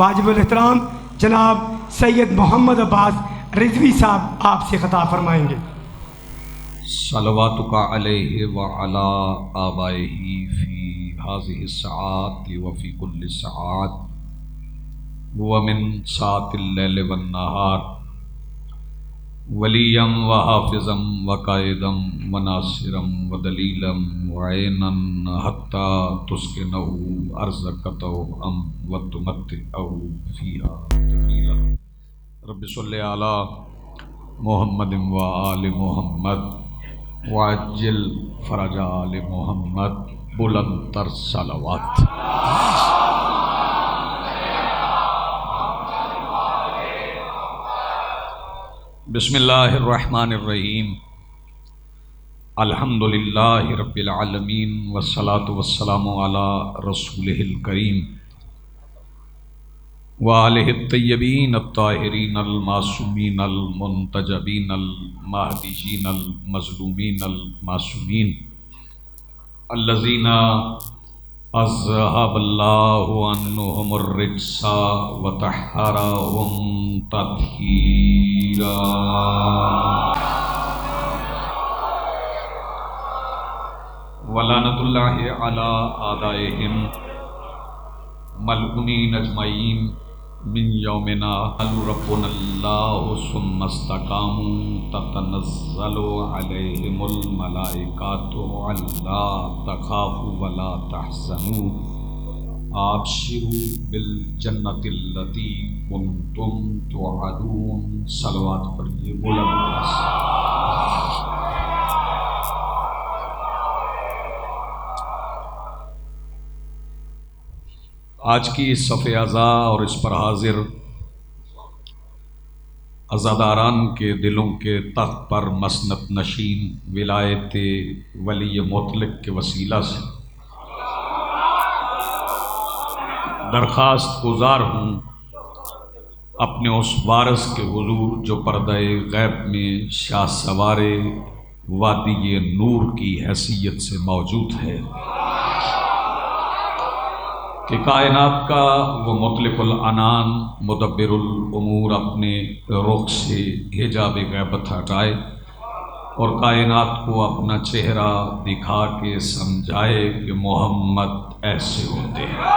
واجب الاحترام جناب سید محمد عباس رضوی صاحب آپ سے خطاب فرمائیں گے۔ صلواتک علیہ وعلی آبائہ فی ہذہ الساعات وفی کل ساعات ومن ساعۃ اللیل والنہار ولیا وحافظا وقائدا وناصرا ودلیلا وعینا حتی تسکنہ ارضک طوعا وتمتعہ فیہا تفصیلا۔ رب صلی علی محمد وآل محمد وعجل فرج آل محمد بلند تر صلوات۔ بسم اللہ الرحمن الرحیم، الحمد للہ رب العالمین والصلاة والسلام علی رسولہ الکریم وآلہ الطیبین الطاہرین المعصومین المنتجبین المہدیین المظلومین المعصومین الذین اذہب اللہ عنہم الرجس وطہرہم تطہیرا۔ ولعنۃ اللہ علی اعدائہم ملعونین اجمعین من یومنا ربنا اللہ ثم استقاموا تتنزل علیہم الملائکۃ الا تخافوا ولا تحزنوا ابشروا بالجنۃ التی کنتم توعدون۔ صلوات پڑھیے بلند سے۔ آج کی اس صف عزا اور اس پر حاضر عزاداران کے دلوں کے تخت پر مسند نشین ولایت ولی مطلق کے وسیلہ سے درخواست گزار ہوں اپنے اس وارث کے حضور جو پردہ غیب میں شاہ سوار وادی نور کی حیثیت سے موجود ہے کہ کائنات کا وہ مطلق العنان مدبر الامور اپنے رخ سے حجاب غیبت ہٹائے اور کائنات کو اپنا چہرہ دکھا کے سمجھائے کہ محمد ایسے ہوتے ہیں۔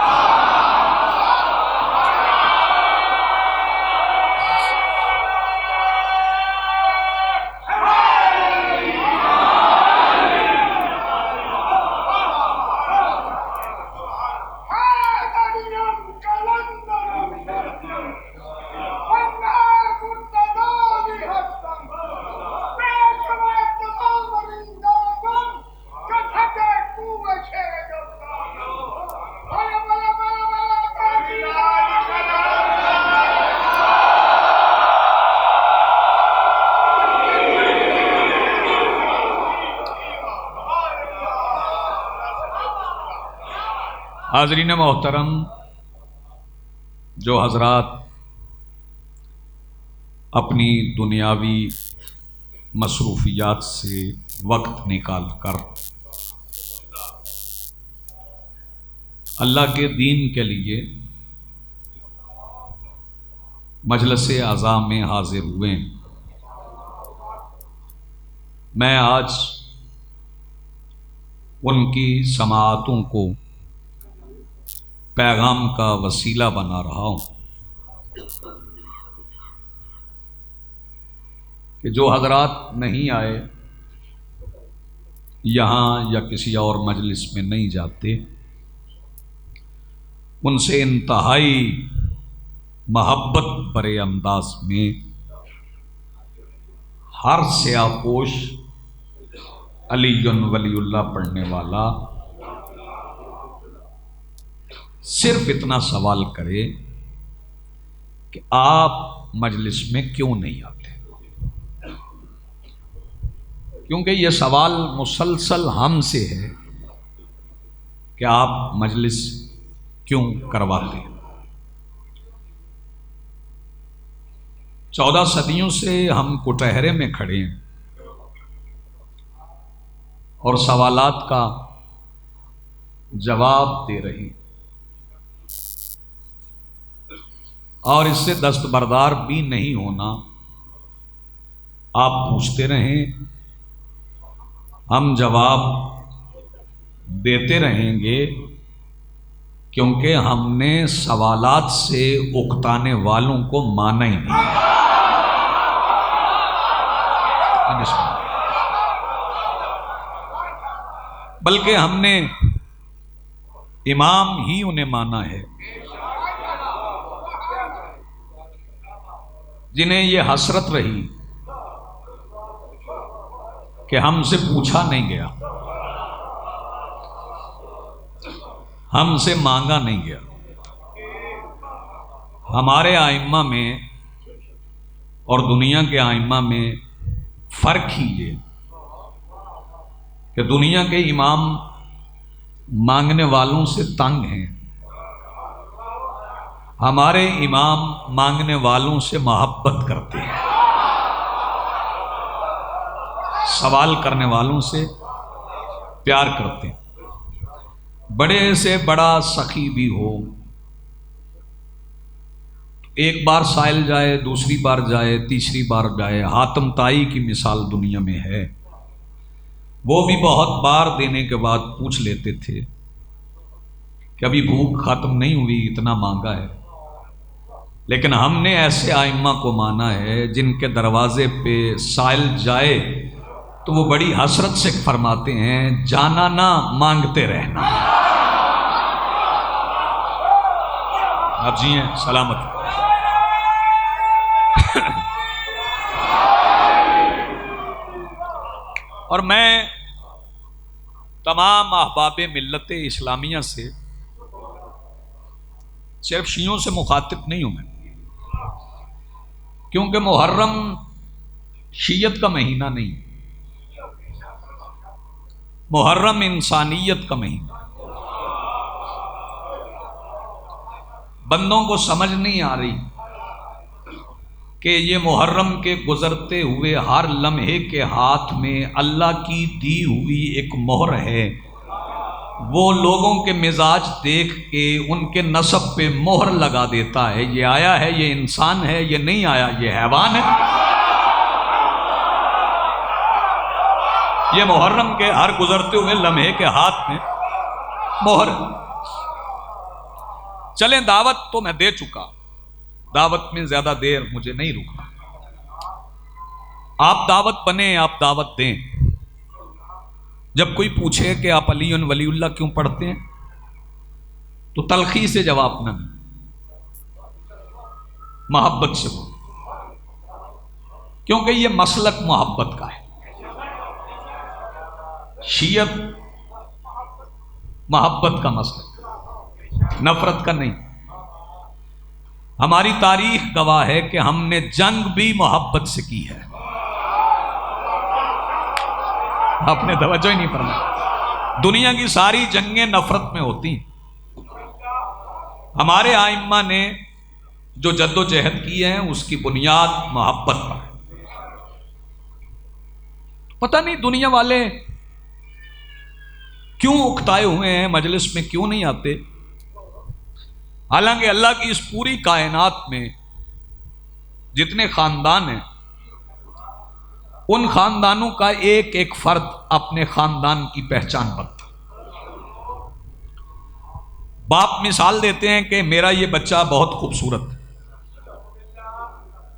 حاضرین محترم، جو حضرات اپنی دنیاوی مصروفیات سے وقت نکال کر اللہ کے دین کے لیے مجلس عزا میں حاضر ہوئے، میں آج ان کی سماعتوں کو پیغام کا وسیلہ بنا رہا ہوں کہ جو حضرات نہیں آئے یہاں یا کسی اور مجلس میں نہیں جاتے، ان سے انتہائی محبت برے انداز میں ہر سیاہ پوش علی ولی اللہ پڑھنے والا صرف اتنا سوال کرے کہ آپ مجلس میں کیوں نہیں آتے، کیونکہ یہ سوال مسلسل ہم سے ہے کہ آپ مجلس کیوں کرواتے ہیں۔ 14 صدیوں سے ہم کٹہرے میں کھڑے ہیں اور سوالات کا جواب دے رہے ہیں۔ اور اس سے دستبردار بھی نہیں ہونا. آپ پوچھتے رہیں، ہم جواب دیتے رہیں گے، کیونکہ ہم نے سوالات سے اکتانے والوں کو مانا ہی نہیں. بلکہ ہم نے امام ہی انہیں مانا ہے جنہیں یہ حسرت رہی کہ ہم سے پوچھا نہیں گیا، ہم سے مانگا نہیں گیا. ہمارے ائمہ میں اور دنیا کے ائمہ میں فرق ہی یہ کہ دنیا کے امام مانگنے والوں سے تنگ ہیں، ہمارے امام مانگنے والوں سے محبت کرتے ہیں، سوال کرنے والوں سے پیار کرتے ہیں. بڑے سے بڑا سخی بھی ہو، ایک بار سائل جائے، دوسری بار جائے، تیسری بار جائے. حاتم طائی کی مثال دنیا میں ہے، وہ بھی بہت بار دینے کے بعد پوچھ لیتے تھے کہ ابھی بھوک ختم نہیں ہوئی، اتنا مانگا ہے. لیکن ہم نے ایسے ائمہ کو مانا ہے جن کے دروازے پہ سائل جائے تو وہ بڑی حسرت سے فرماتے ہیں، جانا نہ مانگتے رہنا. آپ جی ہیں سلامت. اور میں تمام احباب ملت اسلامیہ سے صرف شیعوں سے مخاطب نہیں ہوں میں، کیونکہ محرم شیعت کا مہینہ نہیں، محرم انسانیت کا مہینہ. بندوں کو سمجھ نہیں آ رہی کہ یہ محرم کے گزرتے ہوئے ہر لمحے کے ہاتھ میں اللہ کی دی ہوئی ایک مہر ہے. وہ لوگوں کے مزاج دیکھ کے ان کے نسب پہ مہر لگا دیتا ہے، یہ آیا ہے، یہ انسان ہے، یہ نہیں آیا، یہ حیوان ہے. یہ محرم کے ہر گزرتے ہوئے لمحے کے ہاتھ میں مہر. چلیں دعوت تو میں دے چکا، دعوت میں زیادہ دیر مجھے نہیں رکنا. آپ دعوت بنیں، آپ دعوت دیں. جب کوئی پوچھے کہ آپ علی ولی اللہ کیوں پڑھتے ہیں تو تلخی سے جواب نہ دیں، محبت سے بولیں، کیونکہ یہ مسلک محبت کا ہے. شیعت محبت کا مسلک، نفرت کا نہیں. ہماری تاریخ گواہ ہے کہ ہم نے جنگ بھی محبت سے کی ہے. آپ نے توجہ ہی نہیں فرمائی. دنیا کی ساری جنگیں نفرت میں ہوتی ہیں. ہمارے ائمہ نے جو جد و جہد کی ہے اس کی بنیاد محبت پر ہے. پتہ نہیں دنیا والے کیوں اکتائے ہوئے ہیں، مجلس میں کیوں نہیں آتے، حالانکہ اللہ کی اس پوری کائنات میں جتنے خاندان ہیں ان خاندانوں کا ایک ایک فرد اپنے خاندان کی پہچان بنتا. باپ مثال دیتے ہیں کہ میرا یہ بچہ بہت خوبصورت ہے،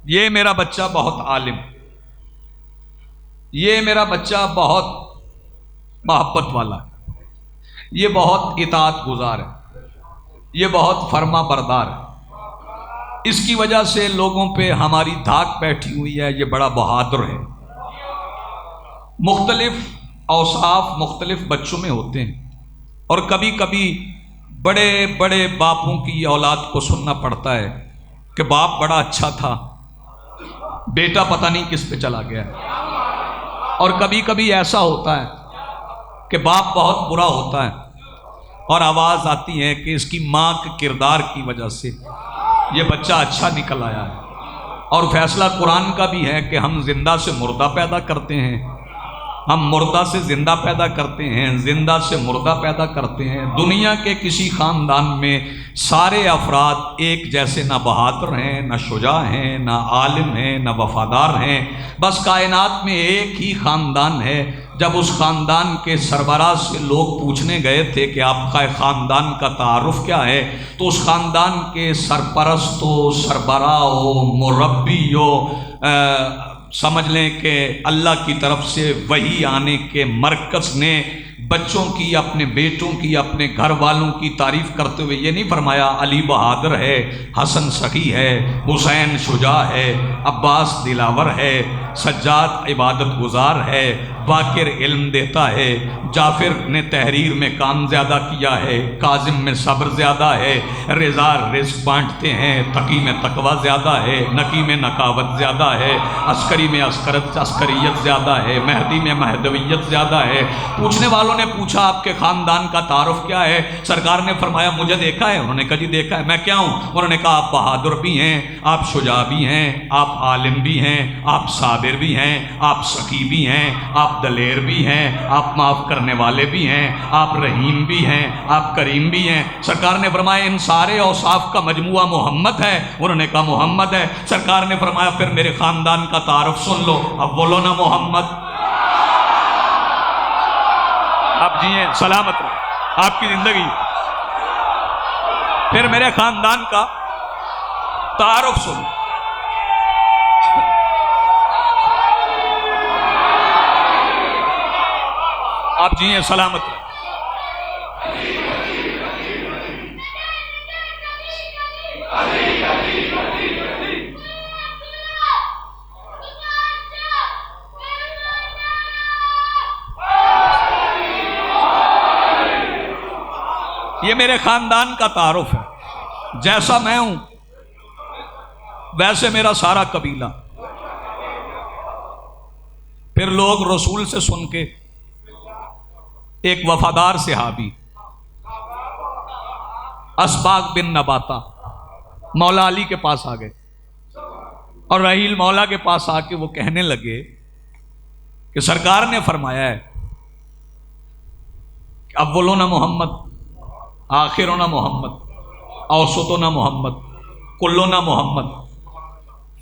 یہ میرا بچہ بہت عالم، یہ میرا بچہ بہت محبت والا ہے، یہ بہت اطاعت گزار ہے، یہ بہت فرما بردار ہے. اس کی وجہ سے لوگوں پہ ہماری دھاک بیٹھی ہوئی ہے، یہ بڑا بہادر ہے. مختلف اوصاف مختلف بچوں میں ہوتے ہیں، اور کبھی کبھی بڑے بڑے باپوں کی اولاد کو سننا پڑتا ہے کہ باپ بڑا اچھا تھا، بیٹا پتہ نہیں کس پہ چلا گیا. اور کبھی کبھی ایسا ہوتا ہے کہ باپ بہت برا ہوتا ہے اور آواز آتی ہے کہ اس کی ماں کے کردار کی وجہ سے یہ بچہ اچھا نکل آیا ہے. اور فیصلہ قرآن کا بھی ہے کہ ہم زندہ سے مردہ پیدا کرتے ہیں ہم مردہ سے زندہ پیدا کرتے ہیں، زندہ سے مردہ پیدا کرتے ہیں۔ دنیا کے کسی خاندان میں سارے افراد ایک جیسے نہ بہادر ہیں، نہ شجاع ہیں، نہ عالم ہیں، نہ وفادار ہیں۔ بس کائنات میں ایک ہی خاندان ہے۔ جب اس خاندان کے سربراہ سے لوگ پوچھنے گئے تھے کہ آپ کا خاندان کا تعارف کیا ہے، تو اس خاندان کے سرپرست ہو، سربراہ ہو، مربی ہو، سمجھ لیں کہ اللہ کی طرف سے وحی آنے کے مرکز نے بچوں کی، اپنے بیٹوں کی، اپنے گھر والوں کی تعریف کرتے ہوئے یہ نہیں فرمایا علی بہادر ہے، حسن سخی ہے، حسین شجاع ہے، عباس دلاور ہے، سجاد عبادت گزار ہے، باقر علم دیتا ہے، جعفر نے تحریر میں کام زیادہ کیا ہے، کاظم میں صبر زیادہ ہے، رضا رزق بانٹتے ہیں، تقی میں تقوی زیادہ ہے، نقی میں نقاوت زیادہ ہے، عسکری میں عسکریت زیادہ ہے، مہدی میں مہدویت زیادہ ہے۔ پوچھنے والوں نے پوچھا آپ کے خاندان کا تعارف کیا ہے؟ سرکار نے فرمایا مجھے دیکھا ہے؟ انہوں نے کہا جی دیکھا ہے۔ میں کیا ہوں؟ انہوں نے کہا آپ بہادر بھی ہیں، آپ شجاع بھی ہیں، آپ عالم بھی ہیں، آپ صابر بھی ہیں، آپ سخی بھی ہیں، آپ دلیر بھی ہیں، آپ معاف کرنے والے بھی ہیں، آپ رحیم بھی ہیں، آپ کریم بھی ہیں۔ سرکار نے فرمایا ان سارے اوصاف کا مجموعہ محمد ہے؟ انہوں نے کہا محمد ہے۔ سرکار نے فرمایا پھر میرے خاندان کا تعارف سن لو، اب بولو نا محمد۔ آپ جیئیں، سلامت رہیں، آپ کی زندگی۔ پھر میرے خاندان کا تعارف سن۔ آپ جیئیں، سلامت رہیں۔ یہ میرے خاندان کا تعارف ہے۔ جیسا میں ہوں ویسے میرا سارا قبیلہ۔ پھر لوگ رسول سے سن کے ایک وفادار صحابی اسباق بن نباتہ مولا علی کے پاس آ گئے، اور رحیل مولا کے پاس آ کے وہ کہنے لگے کہ سرکار نے فرمایا ہے کہ اولنا محمد، آخرنا محمد، اوسطنا محمد، کلنا محمد۔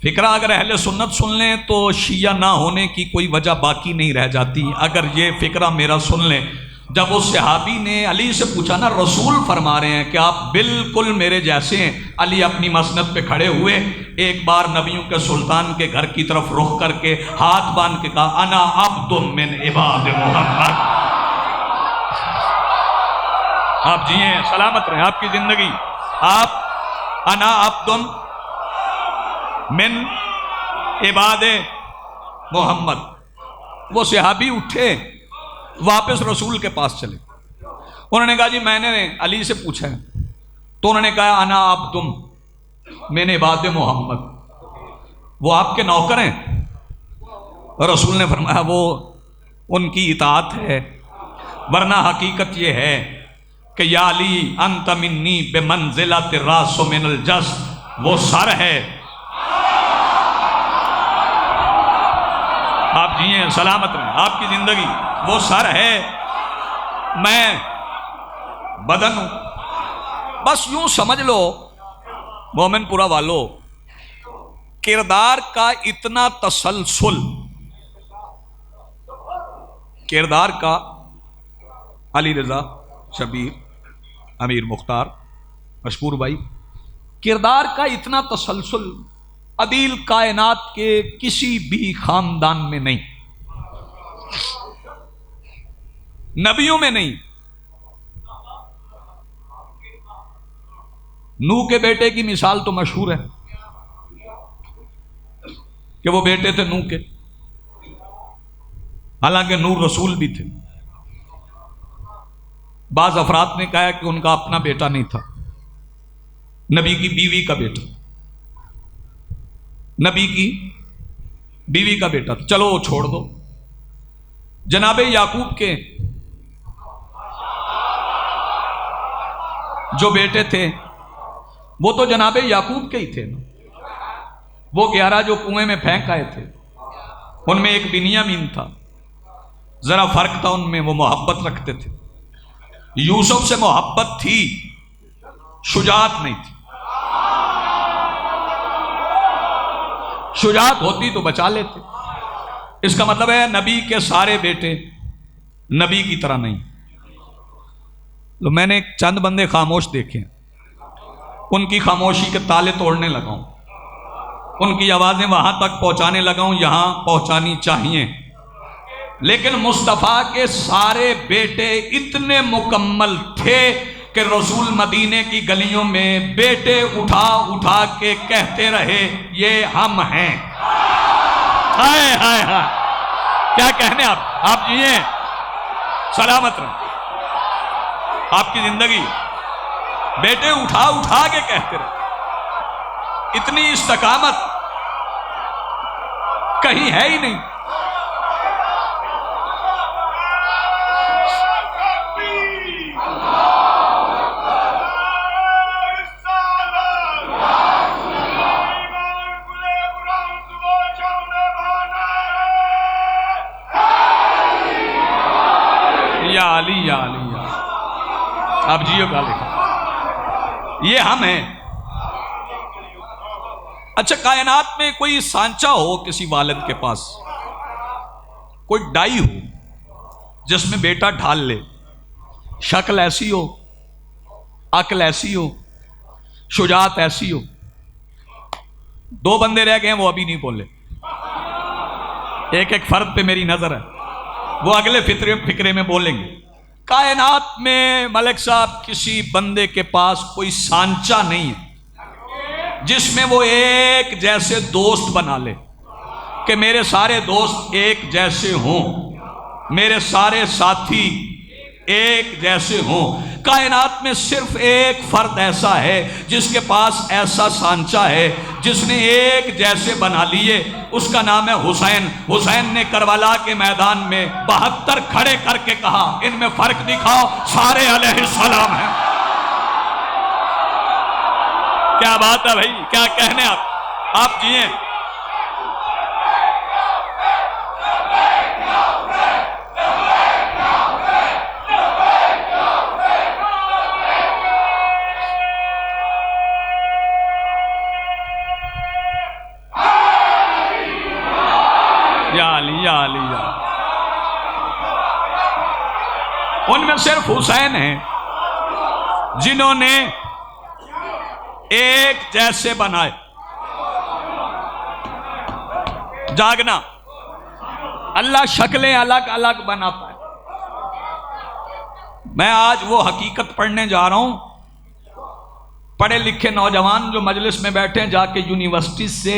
فکرہ اگر اہل سنت سن لیں تو شیعہ نہ ہونے کی کوئی وجہ باقی نہیں رہ جاتی۔ اگر یہ فکرہ میرا سن لیں، جب اس صحابی نے علی سے پوچھا نا رسول فرما رہے ہیں کہ آپ بالکل میرے جیسے ہیں، علی اپنی مسند پہ کھڑے ہوئے، ایک بار نبیوں کے سلطان کے گھر کی طرف رخ کر کے ہاتھ باندھ کے کہا انا عبد من عباد محمد۔ آپ جیئیں، سلامت رہیں، آپ کی زندگی۔ آپ انا عبد من عباد محمد۔ وہ صحابی اٹھے، واپس رسول کے پاس چلے۔ انہوں نے کہا جی میں نے علی سے پوچھا ہے، تو انہوں نے کہا انا عبد من عباد محمد۔ وہ آپ کے نوکر ہیں؟ رسول نے فرمایا وہ ان کی اطاعت ہے، ورنہ حقیقت یہ ہے کہ یا علی انت منی بمنزلۃ الراس من الجسد، وہ سر ہے۔ آپ جیئیں، سلامت رہیں، آپ کی زندگی۔ وہ سر ہے، میں بدن ہوں۔ بس یوں سمجھ لو مومن پورا والو، کردار کا اتنا تسلسل، کردار کا، علی رضا، شبیر، امیر مختار، مشکور بھائی، کردار کا اتنا تسلسل عدیل کائنات کے کسی بھی خاندان میں نہیں، نبیوں میں نہیں۔ نوح کے بیٹے کی مثال تو مشہور ہے کہ وہ بیٹے تھے نوح کے، حالانکہ نوح رسول بھی تھے۔ بعض افراد نے کہا کہ ان کا اپنا بیٹا نہیں تھا، نبی کی بیوی کا بیٹا، نبی کی بیوی کا بیٹا تھا۔ چلو وہ چھوڑ دو۔ جناب یعقوب کے جو بیٹے تھے وہ تو جناب یعقوب کے ہی تھے نا، وہ 11 جو کنویں میں پھینک آئے تھے، ان میں ایک بنیامین تھا۔ ذرا فرق تھا ان میں، وہ محبت رکھتے تھے. یوسف سے محبت تھی، شجاعت نہیں تھی. شجاعت ہوتی تو بچا لیتے. اس کا مطلب ہے نبی کے سارے بیٹے نبی کی طرح نہیں. تو میں نے چند بندے خاموش دیکھے، ان کی خاموشی کے تالے توڑنے لگا ہوں، ان کی آوازیں وہاں تک پہنچانے لگا ہوں یہاں پہنچانی چاہیے. لیکن مصطفیٰ کے سارے بیٹے اتنے مکمل تھے کہ رسول مدینے کی گلیوں میں بیٹے اٹھا اٹھا کے کہتے رہے یہ ہم ہیں. ہائے ہائے ہائے، کیا کہنے آپ جیے سلامت رہیں، آپ کی زندگی. بیٹے اٹھا اٹھا کے کہتے رہے. اتنی استقامت کہیں ہے ہی نہیں. یا علی یا علی یا علی. آپ جیو کا لکھا یہ ہم ہیں. اچھا، کائنات میں کوئی سانچہ ہو کسی والد کے پاس، کوئی ڈائی ہو جس میں بیٹا ڈھال لے، شکل ایسی ہو، عقل ایسی ہو، شجاعت ایسی ہو. دو بندے رہ گئے ہیں، وہ ابھی نہیں بولے. ایک فرد پہ میری نظر ہے، وہ اگلے فکرے میں بولیں گے. کائنات میں ملک صاحب کسی بندے کے پاس کوئی سانچہ نہیں ہے جس میں وہ ایک جیسے دوست بنا لے کہ میرے سارے دوست ایک جیسے ہوں، میرے سارے ساتھی ایک جیسے ہوں. کائنات میں صرف ایک فرد ایسا ہے جس کے پاس ایسا سانچہ ہے جس نے ایک جیسے بنا لیے. اس کا نام ہے حسین. حسین نے کربلا کے میدان میں 72 کھڑے کر کے کہا ان میں فرق دکھاؤ، سارے علیہ السلام ہیں. کیا بات ہے بھائی، کیا کہنے آپ جیے. ان میں صرف حسین ہیں جنہوں نے ایک جیسے بنائے. جاگنا، اللہ شکلیں الگ الگ بناتا ہے. میں آج وہ حقیقت پڑھنے جا رہا ہوں. پڑھے لکھے نوجوان جو مجلس میں بیٹھے ہیں جا کے یونیورسٹی سے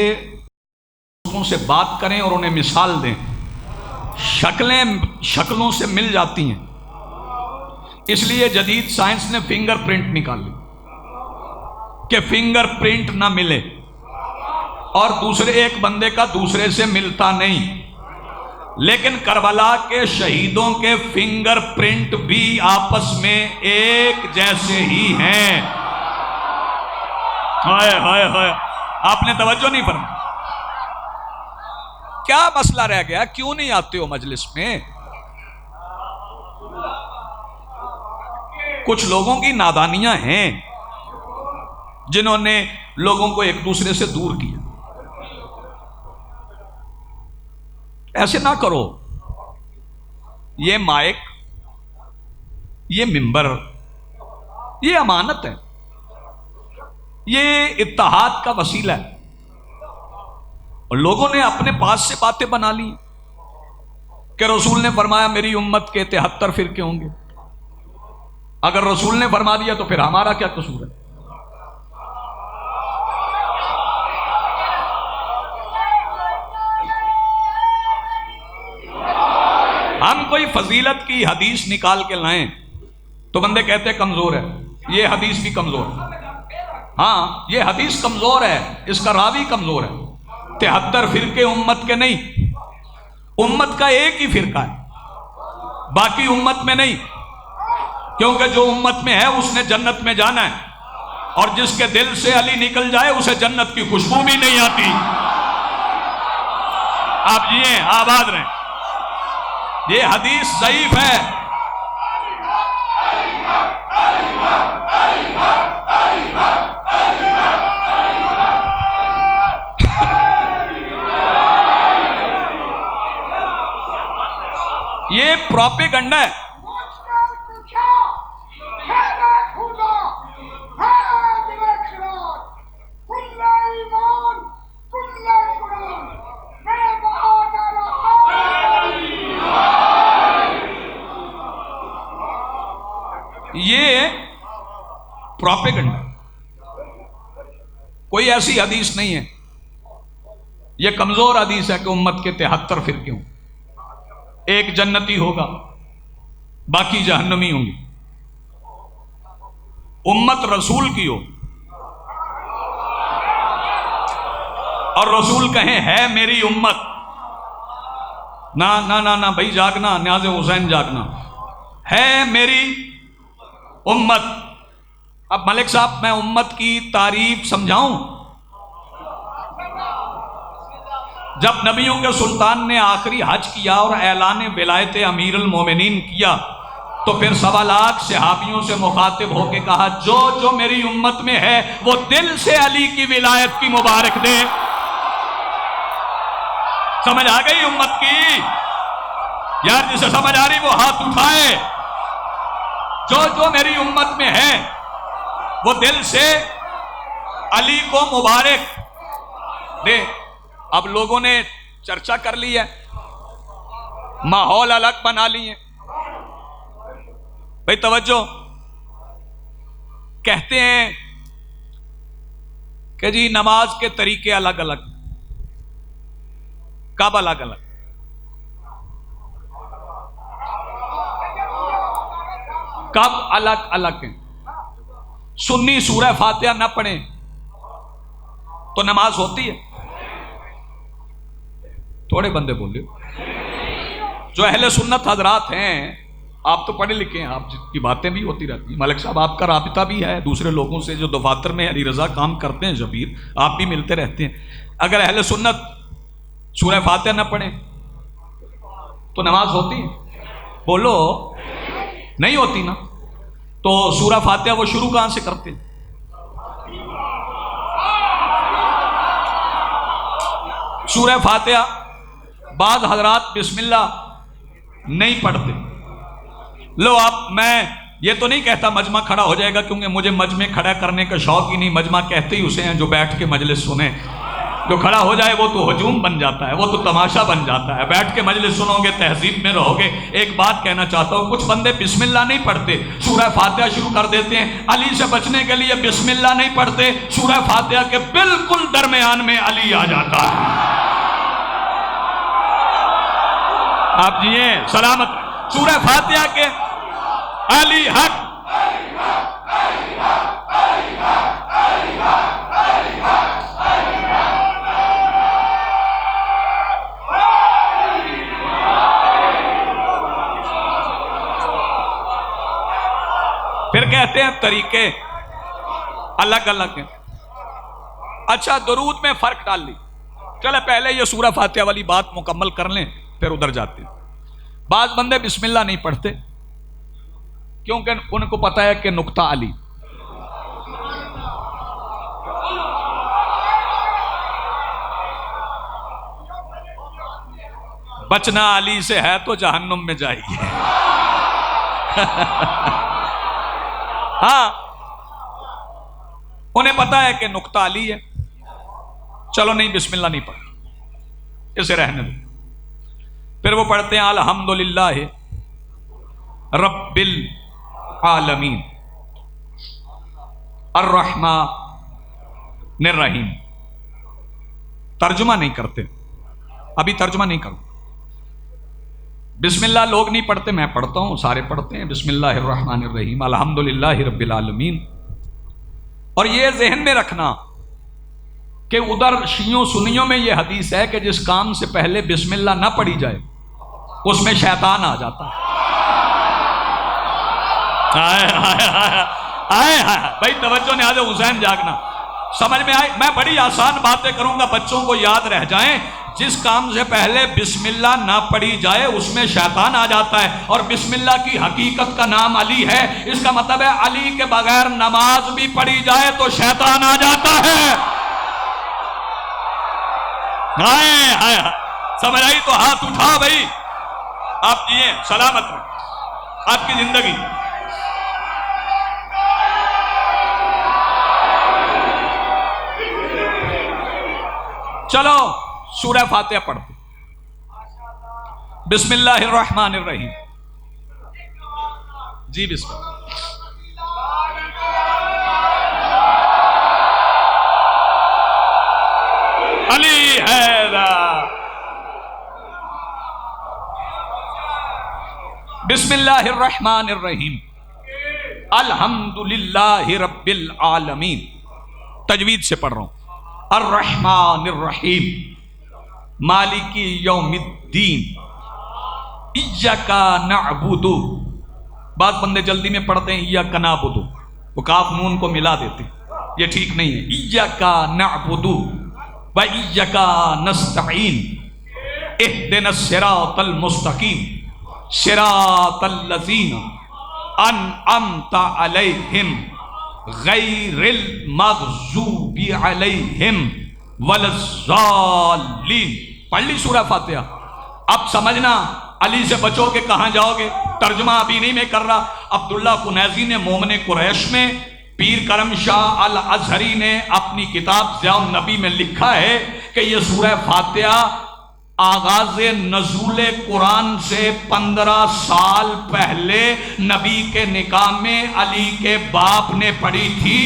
سے بات کریں اور انہیں مثال دیں. شکلوں سے مل جاتی ہیں. اس لیے جدید سائنس نے فنگر پرنٹ نکالی کہ فنگر پرنٹ نہ ملے اور دوسرے ایک بندے کا دوسرے سے ملتا نہیں. لیکن کربلا کے شہیدوں کے فنگر پرنٹ بھی آپس میں ایک جیسے ہی ہیں. ہائے ہائے ہائے، آپ نے توجہ نہیں فرمائی. کیا مسئلہ رہ گیا؟ کیوں نہیں آتے ہو مجلس میں؟ کچھ لوگوں کی نادانیاں ہیں جنہوں نے لوگوں کو ایک دوسرے سے دور کیا. ایسے نہ کرو. یہ مائک، یہ منبر، یہ امانت ہے، یہ اتحاد کا وسیلہ ہے. اور لوگوں نے اپنے پاس سے باتیں بنا لی کہ رسول نے فرمایا میری امت کے 73 فرقے ہوں گے. اگر رسول نے فرما دیا تو پھر ہمارا کیا قصور ہے؟ ہم کوئی فضیلت کی حدیث نکال کے لائیں تو بندے کہتے ہیں کمزور ہے. یہ حدیث بھی کمزور ہے. ہاں، یہ حدیث کمزور ہے، اس کا راوی کمزور ہے. 73 فرقے امت کے نہیں، امت کا ایک ہی فرقہ ہے، باقی امت میں نہیں. کیونکہ جو امت میں ہے اس نے جنت میں جانا ہے، اور جس کے دل سے علی نکل جائے اسے جنت کی خوشبو بھی نہیں آتی. آپ جیے، آباد رہیں. یہ حدیث ضعیف ہے. یہ پروپیگنڈا ہے. یہ پروپیگنڈا، کوئی ایسی حدیث نہیں ہے. یہ کمزور حدیث ہے کہ امت کے 73 فرقے ہوں. ایک جنتی ہوگا، باقی جہنمی ہوں گے. امت رسول کی ہو اور رسول کہیں ہے میری امت، نہ نہ نہ نہ بھائی جاگنا، نیاز حسین جاگنا، ہے میری امت. اب ملک صاحب میں امت کی تعریف سمجھاؤں؟ جب نبیوں کے سلطان نے آخری حج کیا اور اعلان ولایت امیر المومنین کیا تو پھر 1.25 لاکھ صحابیوں سے مخاطب ہو کے کہا جو جو میری امت میں ہے وہ دل سے علی کی ولایت کی مبارک دے. سمجھ آ گئی امت کی؟ یار جسے سمجھ آ رہی وہ ہاتھ اٹھائے. جو جو میری امت میں ہے وہ دل سے علی کو مبارک دے. اب لوگوں نے چرچا کر لی ہے، ماحول الگ بنا لی ہے. بھائی توجہ، کہتے ہیں کہ جی نماز کے طریقے الگ الگ، کب الگ الگ؟ کب الگ الگ ہیں؟ سنی سورہ فاتحہ نہ پڑھیں تو نماز ہوتی ہے؟ تھوڑے بندے بولے. جو اہل سنت حضرات ہیں، آپ تو پڑھے لکھے ہیں، آپ کی باتیں بھی ہوتی رہتی ہیں. ملک صاحب آپ کا رابطہ بھی ہے دوسرے لوگوں سے جو دفاتر میں علی رضا کام کرتے ہیں، شبیر آپ بھی ملتے رہتے ہیں. اگر اہل سنت سورہ فاتحہ نہ پڑھیں تو نماز ہوتی ہے؟ بولو نہیں ہوتی نا. تو سورہ فاتحہ وہ شروع کہاں سے کرتے ہیں؟ سورہ فاتحہ بعض حضرات بسم اللہ نہیں پڑھتے. لو آپ، میں یہ تو نہیں کہتا مجمع کھڑا ہو جائے گا، کیونکہ مجھے مجمع کھڑا کرنے کا شوق ہی نہیں. مجمع کہتے ہی اسے ہیں جو بیٹھ کے مجلس سنیں. جو کھڑا ہو جائے وہ تو ہجوم بن جاتا ہے، وہ تو تماشا بن جاتا ہے. بیٹھ کے مجلس سنو گے، تہذیب میں رہو گے. ایک بات کہنا چاہتا ہوں، کچھ بندے بسم اللہ نہیں پڑھتے، سورہ فاتحہ شروع کر دیتے ہیں. علی سے بچنے کے لیے بسم اللہ نہیں پڑھتے، سورہ فاتحہ کے بالکل درمیان میں علی آ جاتا ہے. آپ جیے سلامت. سورہ فاتحہ کے علی حق، پھر کہتے ہیں طریقے الگ الگ ہیں. اچھا درود میں فرق ڈال لی. چلے پہلے یہ سورہ فاتحہ والی بات مکمل کر لیں پھر ادھر جاتے ہیں. بعض بندے بسم اللہ نہیں پڑھتے کیونکہ ان کو پتا ہے کہ نقطہ علی. بچنا علی سے ہے تو جہنم میں جائے گی. ہاں انہیں پتا ہے کہ نقطہ علی ہے. چلو نہیں بسم اللہ نہیں پڑھ، اسے رہنے دو. پھر وہ پڑھتے ہیں الحمدللہ رب العالمین الرحمن الرحیم. ترجمہ نہیں کرتے، ابھی ترجمہ نہیں کروں. بسم اللہ لوگ نہیں پڑھتے، میں پڑھتا ہوں، سارے پڑھتے ہیں بسم اللہ الرحمن الرحیم الحمدللہ رب العالمین. اور یہ ذہن میں رکھنا کہ ادھر شیعوں سنیوں میں یہ حدیث ہے کہ جس کام سے پہلے بسم اللہ نہ پڑھی جائے اس میں شیطان آ جاتا ہے. بھائی توجہ، نیاز حسین جاگنا. سمجھ میں آئی؟ میں بڑی آسان باتیں کروں گا، بچوں کو یاد رہ جائیں. جس کام سے پہلے بسم اللہ نہ پڑھی جائے اس میں شیطان آ جاتا ہے، اور بسم اللہ کی حقیقت کا نام علی ہے، اس کا مطلب ہے علی کے بغیر نماز بھی پڑھی جائے تو شیطان آ جاتا ہے۔ ہائے ہائے، سمجھ آئی تو ہاتھ اٹھا بھائی، آپ جیے سلامت رہیں آپ کی زندگی۔ چلو سورہ فاتحہ پڑھتے، بسم اللہ الرحمن الرحیم۔ جی بسم اللہ۔ علی حیدر۔ بسم اللہ الرحمن الرحیم، الحمدللہ رب العالمین۔ تجوید سے پڑھ رہا ہوں۔ الرحمن الرحیم، مالک یوم الدین، ایاک نعبد۔ بعض بندے جلدی میں پڑھتے ہیں ایاک نعبد، وہ کاف نون کو ملا دیتے، یہ ٹھیک نہیں ہے۔ ایاک نعبد و ایاک نستعین، اہدنا الصراط المستقیم، صراط الذین انعمت علیہم غیر المغضوب علیہم ولا الضالین۔ پڑھ لی سورہ فاتحہ۔ اب سمجھنا علی سے بچو کہ کہاں جاؤ گے، ترجمہ ابھی نہیں میں کر رہا۔ عبداللہ کنیزی نے مومن قریش میں، پیر کرم شاہ الازہری نے اپنی کتاب ضیاء النبی میں لکھا ہے کہ یہ سورہ فاتحہ آغاز نزول قرآن سے 15 سال پہلے نبی کے نکاح میں علی کے باپ نے پڑھی تھی۔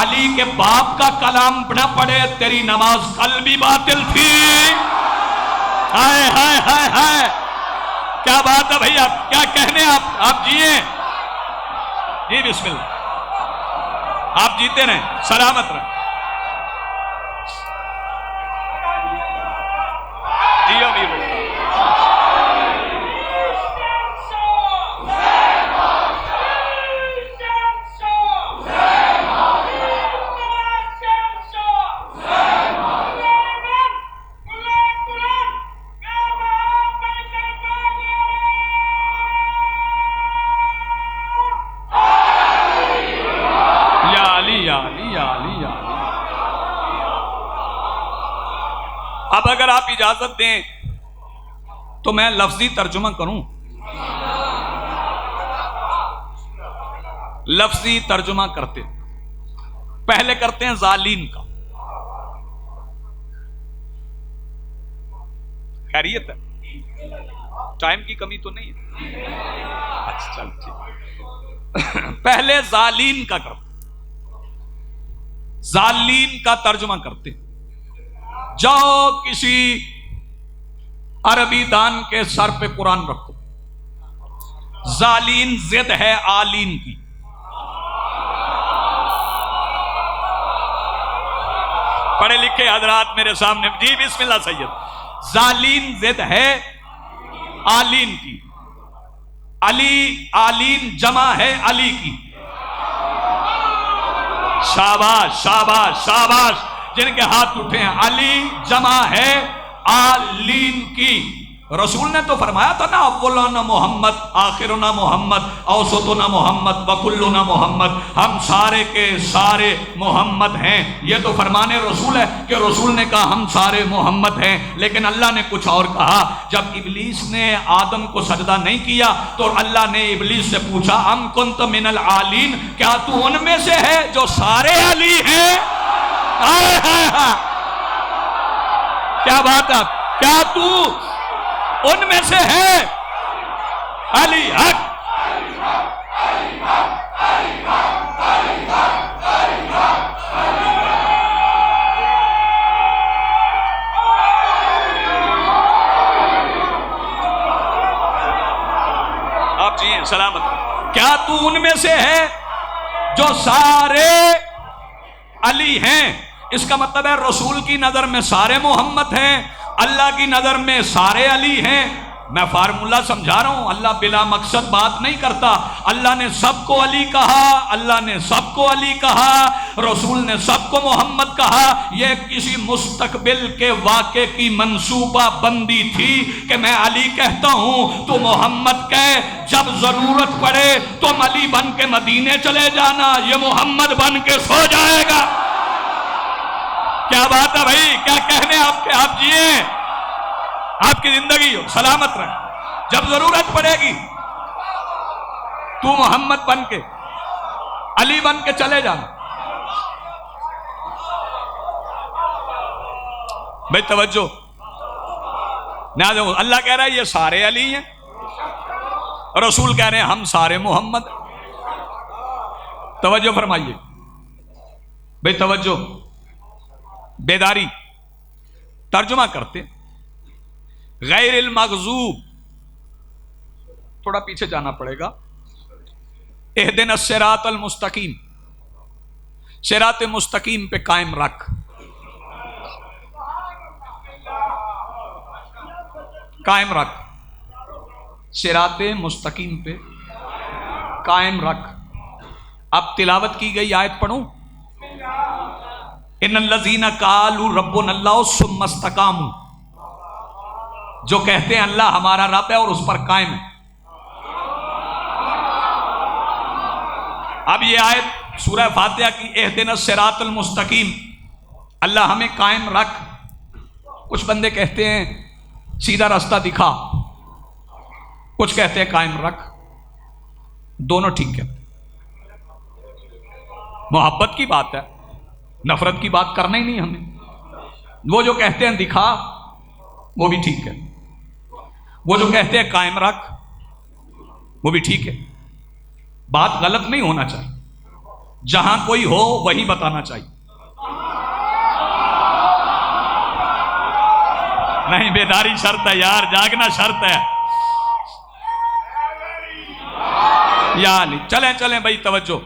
علی کے باپ کا کلام نہ پڑھے تیری نماز کل بھی باطل تھی۔ ہائے ہائے ہائے ہائے، کیا بات ہے بھائی، آپ کیا کہنے، آپ جیے جی بسم اللہ، آپ جیتے رہیں سلامت رہیں۔ جیو بھی اب اگر آپ اجازت دیں تو میں لفظی ترجمہ کروں، لفظی ترجمہ کرتے پہلے کرتے ہیں ظالین کا۔ خیریت ہے، ٹائم کی کمی تو نہیں ہے؟ اچھا چل ٹھیک، پہلے ظالین کا کرتے، ظالین کا ترجمہ کرتے۔ جاؤ کسی عربی دان کے سر پہ قرآن رکھو، ظالین ضد ہے آلین کی۔ پڑھے لکھے حضرات میرے سامنے، جی بسم اللہ سید۔ ظالین ضد ہے آلین کی، علی آلین جمع ہے علی کی۔ شاباش شاباش شاباش، جن کے ہاتھ اٹھے ہیں، علی جمع ہے آلین کی۔ رسول نے تو فرمایا تھا نا، اولنا محمد آخرنا محمد اوسطنا محمد وکلنا محمد، ہم سارے کے سارے محمد ہیں۔ یہ تو فرمان رسول ہے کہ رسول نے کہا ہم سارے محمد ہیں، لیکن اللہ نے کچھ اور کہا۔ جب ابلیس نے آدم کو سجدہ نہیں کیا تو اللہ نے ابلیس سے پوچھا ام کنت من العالین، کیا تو ان میں سے ہے جو سارے علی ہیں؟ کیا بات ہے، کیا تو ان میں سے ہے؟ علی حق۔ آپ جی سلامت، کیا تو ان میں سے ہے جو سارے علی ہیں؟ اس کا مطلب ہے رسول کی نظر میں سارے محمد ہیں، اللہ کی نظر میں سارے علی ہیں۔ میں فارمولہ سمجھا رہا ہوں، اللہ بلا مقصد بات نہیں کرتا۔ اللہ نے سب کو علی کہا، اللہ نے سب کو علی کہا، رسول نے سب کو محمد کہا۔ یہ کسی مستقبل کے واقعے کی منصوبہ بندی تھی کہ میں علی کہتا ہوں تو محمد کہے، جب ضرورت پڑے تم علی بن کے مدینے چلے جانا، یہ محمد بن کے سو جائے گا۔ کیا بات ہے بھائی، کیا کہنے آپ کے، آپ جیے، آپ کی زندگی ہو سلامت رہے، جب ضرورت پڑے گی تو محمد بن کے علی بن کے چلے جانا۔ بھائی توجہ، اللہ کہہ رہا ہے یہ سارے علی ہیں، رسول کہہ رہے ہیں ہم سارے محمد۔ توجہ فرمائیے بھائی، توجہ، بیداری۔ ترجمہ کرتے غیر المغضوب، تھوڑا پیچھے جانا پڑے گا، اہدنا الصراط المستقیم، صراط مستقیم پہ قائم رکھ، قائم رکھ، صراط مستقیم پہ قائم رکھ۔ اب تلاوت کی گئی آیت پڑھوں، ان الذین قالوا ربنا اللہ ثم استقاموا، جو کہتے ہیں اللہ ہمارا رب ہے اور اس پر قائم ہے۔ اب یہ آیت سورہ فاتحہ کی اہدنا الصراط المستقیم، اللہ ہمیں قائم رکھ۔ کچھ بندے کہتے ہیں سیدھا راستہ دکھا، کچھ کہتے ہیں قائم رکھ، دونوں ٹھیک ہے۔ محبت کی بات ہے، نفرت کی بات کرنا ہی نہیں ہمیں۔ وہ جو کہتے ہیں دکھا وہ بھی ٹھیک ہے، وہ جو کہتے ہیں قائم رکھ وہ بھی ٹھیک ہے۔ بات غلط نہیں ہونا چاہیے، جہاں کوئی ہو وہی بتانا چاہیے۔ نہیں، بیداری شرط ہے یار، جاگنا شرط ہے۔ یا علی، چلیں چلیں بھائی توجہ۔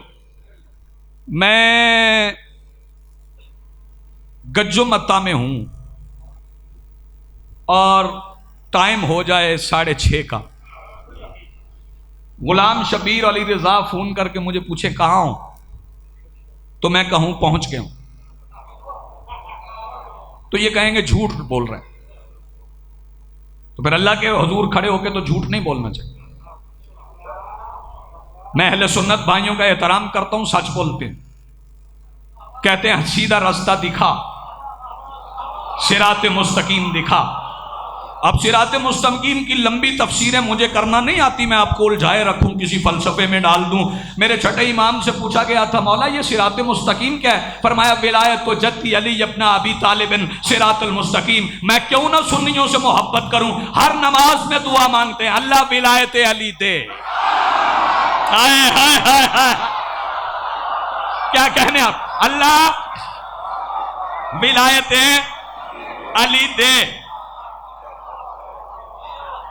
میں گجو متا میں ہوں اور ٹائم ہو جائے 6:30 کا، غلام شبیر علی رضا فون کر کے مجھے پوچھے کہاں ہوں، تو میں کہوں پہنچ گیا ہوں، تو یہ کہیں گے جھوٹ بول رہے ہیں۔ تو پھر اللہ کے حضور کھڑے ہو کے تو جھوٹ نہیں بولنا چاہیے۔ میں اہل سنت بھائیوں کا احترام کرتا ہوں، سچ بولتے ہیں، کہتے ہیں سیدھا راستہ دکھا، صراط مستقیم دکھا۔ اب صراط مستقیم کی لمبی تفسیریں مجھے کرنا نہیں آتی، میں آپ کو الجھائے رکھوں، کسی فلسفے میں ڈال دوں۔ میرے چھٹے امام سے پوچھا گیا تھا مولا یہ صراط مستقیم کیا ہے؟ فرمایا ولایت و جدی علی ابن ابی طالب صراط المستقیم۔ میں کیوں نہ سنیوں سے محبت کروں، ہر نماز میں دعا مانگتے ہیں اللہ ولایت علی دے۔ ہائے ہائے ہائے ہائے، کیا کہنے آپ، اللہ ولایت علی دے۔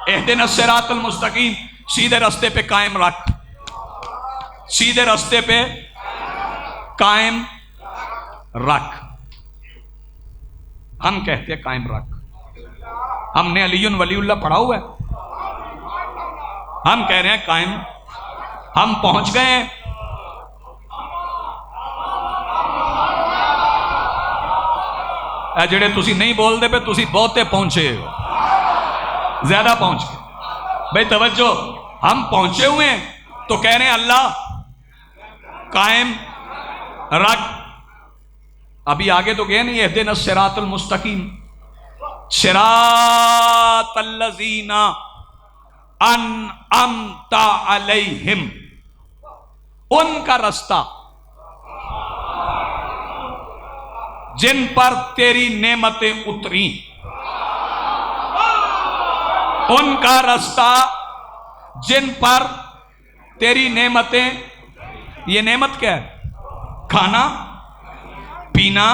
اہدنا الصراط المستقیم، سیدھے راستے پہ قائم رکھ، سیدھے راستے پہ قائم رکھ۔ ہم کہتے ہیں قائم رکھ، ہم نے علی ولی اللہ پڑھا ہوا ہے، ہم کہہ رہے ہیں قائم، ہم پہنچ گئے ہیں۔ اے جڑے تسی نہیں بول دے پہ تسی بہتے پہنچے ہو، زیادہ پہنچ گئے۔ بھائی توجہ، ہم پہنچے ہوئے ہیں تو کہہ رہے ہیں اللہ قائم رکھ۔ ابھی آگے تو گئے نہیں، اہدنا الصراط المستقیم، صراط الذین انعمت علیہم، ان کا راستہ جن پر تیری نعمتیں اتری، ان کا راستہ جن پر تیری نعمتیں، یہ نعمت کیا ہے؟ کھانا پینا،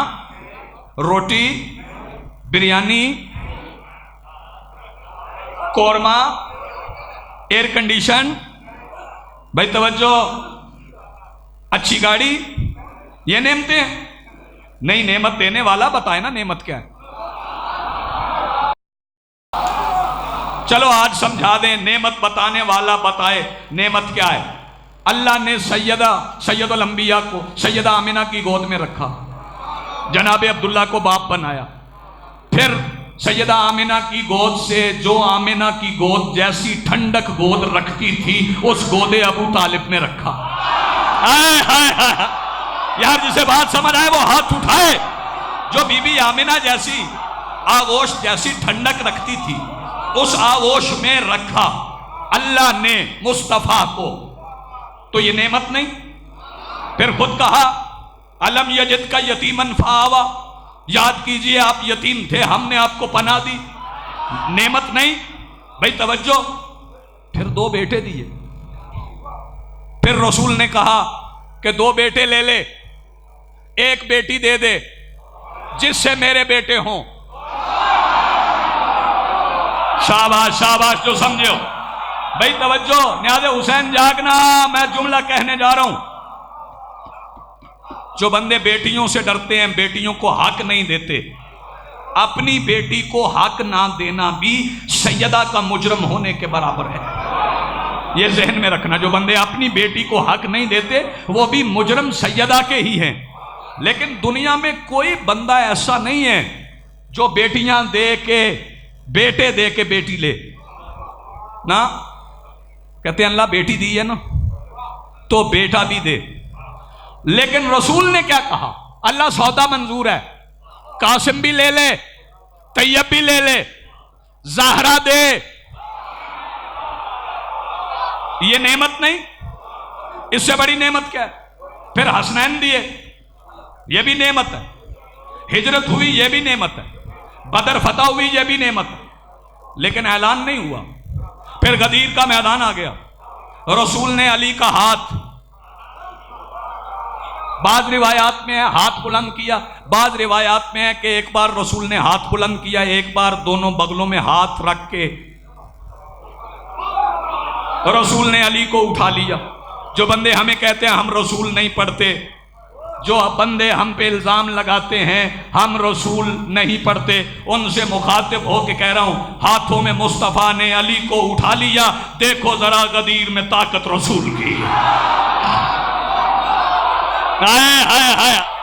روٹی، بریانی، قورمہ، ایئر کنڈیشن، بھائی توجہ، اچھی گاڑی، یہ نعمتیں نہیں؟ نعمت دینے والا بتائے نا نعمت کیا ہے؟ چلو آج سمجھا دیں، نعمت بتانے والا بتائے نعمت کیا ہے۔ اللہ نے سید الانبیاء کو سیدہ آمنہ کی گود میں رکھا، جناب عبداللہ کو باپ بنایا، پھر سیدہ آمنہ کی گود سے جو آمنہ کی گود جیسی ٹھنڈک گود رکھتی تھی اس گود ابو طالب میں رکھا۔ یار جسے بات سمجھ آئے وہ ہاتھ اٹھائے۔ جو بی بی آمنہ جیسی آغوش جیسی ٹھنڈک رکھتی تھی اس آغوش میں رکھا اللہ نے مصطفیٰ کو، تو یہ نعمت نہیں؟ پھر خود کہا الم یجد کا یتیمن فآوا، یاد کیجئے آپ یتیم تھے، ہم نے آپ کو پناہ دی، نعمت نہیں؟ بھائی توجہ، پھر 2 بیٹے دیے، پھر رسول نے کہا کہ 2 بیٹے لے لے، ایک بیٹی دے دے جس سے میرے بیٹے ہوں۔ شاباش شاباش جو سمجھو بھائی توجہ، نیاز حسین جاگنا، میں جملہ کہنے جا رہا ہوں۔ جو بندے بیٹیوں سے ڈرتے ہیں، بیٹیوں کو حق نہیں دیتے، اپنی بیٹی کو حق نہ دینا بھی سیدہ کا مجرم ہونے کے برابر ہے، یہ ذہن میں رکھنا۔ جو بندے اپنی بیٹی کو حق نہیں دیتے وہ بھی مجرم سیدہ کے ہی ہیں۔ لیکن دنیا میں کوئی بندہ ایسا نہیں ہے جو بیٹیاں دے کے بیٹے دے کے بیٹی لے نا، کہتے ہیں اللہ بیٹی دی ہے نا تو بیٹا بھی دے۔ لیکن رسول نے کیا کہا؟ اللہ سودا منظور ہے، قاسم بھی لے لے، طیب بھی لے لے، زہرا دے، یہ نعمت نہیں؟ اس سے بڑی نعمت کیا ہے؟ پھر حسنین دیے، یہ بھی نعمت ہے، ہجرت ہوئی یہ بھی نعمت ہے، بدر فتح ہوئی یہ بھی نعمت ہے، لیکن اعلان نہیں ہوا۔ پھر غدیر کا میدان آ گیا، رسول نے علی کا ہاتھ، بعض روایات میں ہے ہاتھ بلند کیا، بعض روایات میں ہے کہ ایک بار رسول نے ہاتھ بلند کیا، ایک بار دونوں بغلوں میں ہاتھ رکھ کے رسول نے علی کو اٹھا لیا۔ جو بندے ہمیں کہتے ہیں ہم رسول نہیں پڑھتے، جو بندے ہم پہ الزام لگاتے ہیں ہم رسول نہیں پڑھتے، ان سے مخاطب ہو کے کہہ رہا ہوں ہاتھوں میں مصطفیٰ نے علی کو اٹھا لیا، دیکھو ذرا غدیر میں طاقت رسول کی۔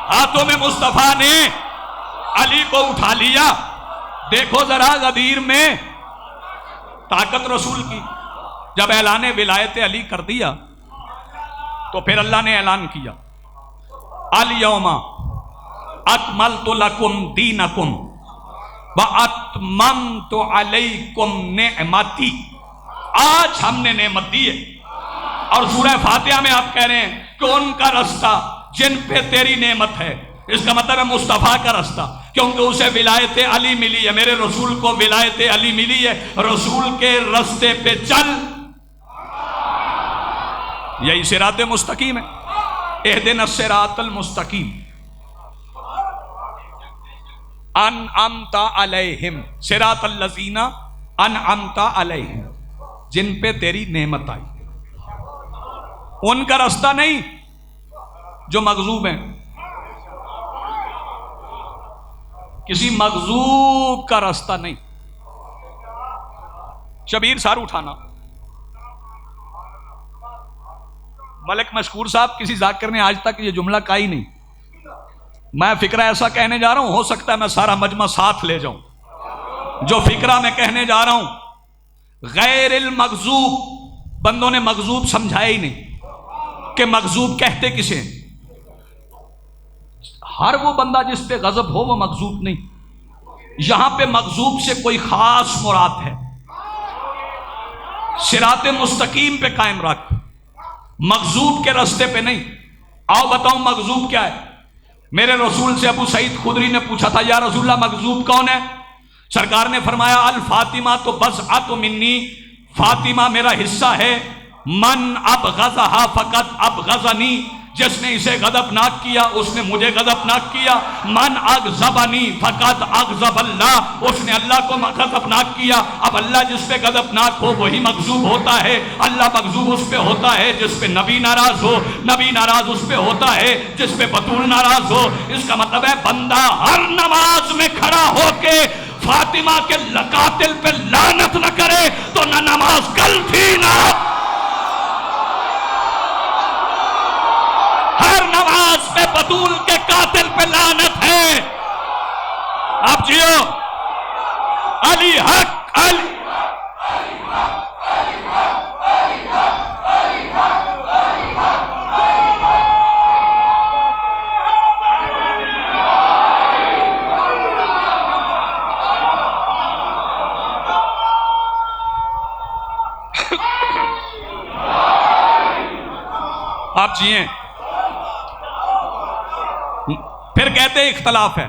ہاتھوں میں مصطفیٰ نے علی کو اٹھا لیا، دیکھو ذرا غدیر میں طاقت رسول کی۔ جب اعلان ولایت علی کر دیا تو پھر اللہ نے اعلان کیا الیوم اکملت لکم دینکم واتممت علیکم نعمتی، آج ہم نے نعمت دی ہے۔ اور سورہ فاتحہ میں آپ کہہ رہے ہیں کہ ان کا رستہ جن پہ تیری نعمت ہے، اس کا مطلب ہے مصطفیٰ کا رستہ، کیونکہ اسے ولایت علی ملی ہے، میرے رسول کو ولایت علی ملی ہے، رسول کے رستے پہ چل، یہی صراط مستقیم ہے، اہدنا الصراط المستقیم انعمت علیہم صراط الذین انعمت علیہم، جن پہ تیری نعمت آئی، ان کا رستہ نہیں جو مغضوب ہیں، کسی مغضوب کا رستہ نہیں۔ شبیر سار اٹھانا، ملک مشکور صاحب کسی ذاکر نے آج تک یہ جملہ کہا ہی نہیں، میں فکرہ ایسا کہنے جا رہا ہوں، ہو سکتا ہے میں سارا مجمع ساتھ لے جاؤں۔ جو فکرہ میں کہنے جا رہا ہوں غیر المغضوب، بندوں نے مغضوب سمجھایا ہی نہیں کہ مغضوب کہتے کسے، ہر وہ بندہ جس پہ غضب ہو وہ مغضوب نہیں، یہاں پہ مغضوب سے کوئی خاص مراد ہے، صراط مستقیم پہ قائم رکھ، مغضوب کے رستے پہ نہیں۔ آؤ بتاؤں مغضوب کیا ہے؟ میرے رسول سے ابو سعید خدری نے پوچھا تھا یا رسول اللہ مغضوب کون ہے؟ سرکار نے فرمایا الفاطمہ تو بضعۃ منی، فاطمہ میرا حصہ ہے، من ابغضھا فقط ابغضنی، جس نے اسے غضبناک کیا اس نے مجھے غضبناک کیا، من اغضبنی فقط اغضب اللہ، اس نے اللہ کو غضبناک کیا۔ اب اللہ جس پہ غضبناک ہو وہی مغضوب ہوتا ہے، اللہ مغضوب اس پہ ہوتا ہے جس پہ نبی ناراض ہو، نبی ناراض اس پہ ہوتا ہے جس پہ بطول ناراض ہو۔ اس کا مطلب ہے بندہ ہر نماز میں کھڑا ہو کے فاطمہ کے قاتل پہ لعنت نہ کرے نماز کل تھی نا. ہر نماز میں بطول کے قاتل پہ لعنت ہے. آپ جیو. علی حق علی. آپ جیئیں. پھر کہتے ہیں اختلاف ہے.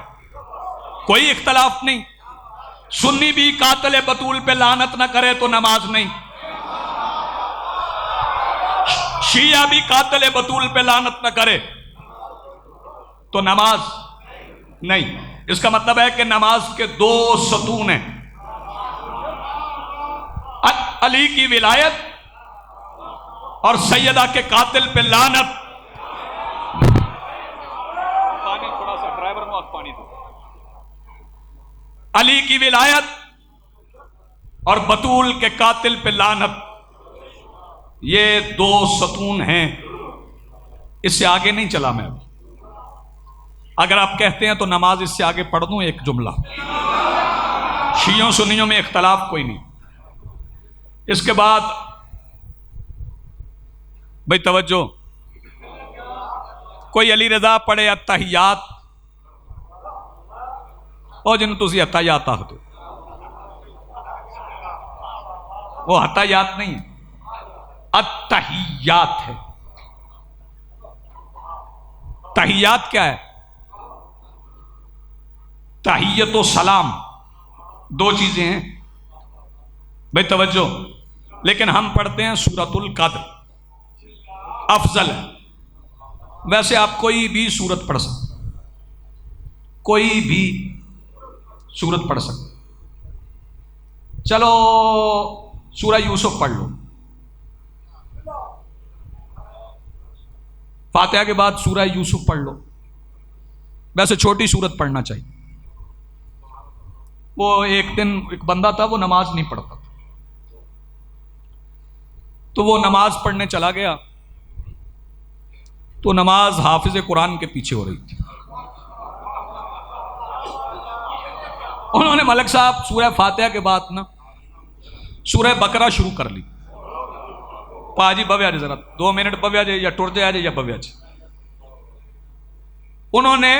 کوئی اختلاف نہیں. سنی بھی قاتل بطول پہ لعنت نہ کرے تو نماز نہیں. شیعہ بھی قاتل بطول پہ لعنت نہ کرے تو نماز نہیں. اس کا مطلب ہے کہ نماز کے دو ستون ہیں. علی کی ولایت اور سیدہ کے قاتل پہ لعنت. پانی تھوڑا سا ڈرائیور میں پانی دو. علی کی ولایت اور بطول کے قاتل پہ لعنت، یہ دو ستون ہیں. اس سے آگے نہیں چلا میں. اگر آپ کہتے ہیں تو نماز اس سے آگے پڑھ دوں ایک جملہ. شیعوں سنیوں میں اختلاف کوئی نہیں. اس کے بعد بھائی توجہ، کوئی علی رضا پڑھے اتحیات، اور جن تسی اتحیات آخدو، وہ اتحیات نہیں ہے، اتحیات ہے. تحیات کیا ہے؟ تحیت و سلام دو چیزیں ہیں بھائی توجہ. لیکن ہم پڑھتے ہیں سورۃ القدر، افضل ہے. ویسے آپ کوئی بھی سورت پڑھ سکتے، کوئی بھی سورت پڑھ سکتے. چلو سورہ یوسف پڑھ لو. فاتحہ کے بعد سورہ یوسف پڑھ لو. ویسے چھوٹی سورت پڑھنا چاہیے. وہ ایک دن ایک بندہ تھا، وہ نماز نہیں پڑھتا تھا، تو وہ نماز پڑھنے چلا گیا. تو نماز حافظ قرآن کے پیچھے ہو رہی تھی. انہوں نے ملک صاحب سورہ فاتحہ کے بعد نا سورہ بقرہ شروع کر لی. پاجی بویا جی ذرا 2 منٹ بویا جائے یا ٹر جائے یا بویا جائے. انہوں نے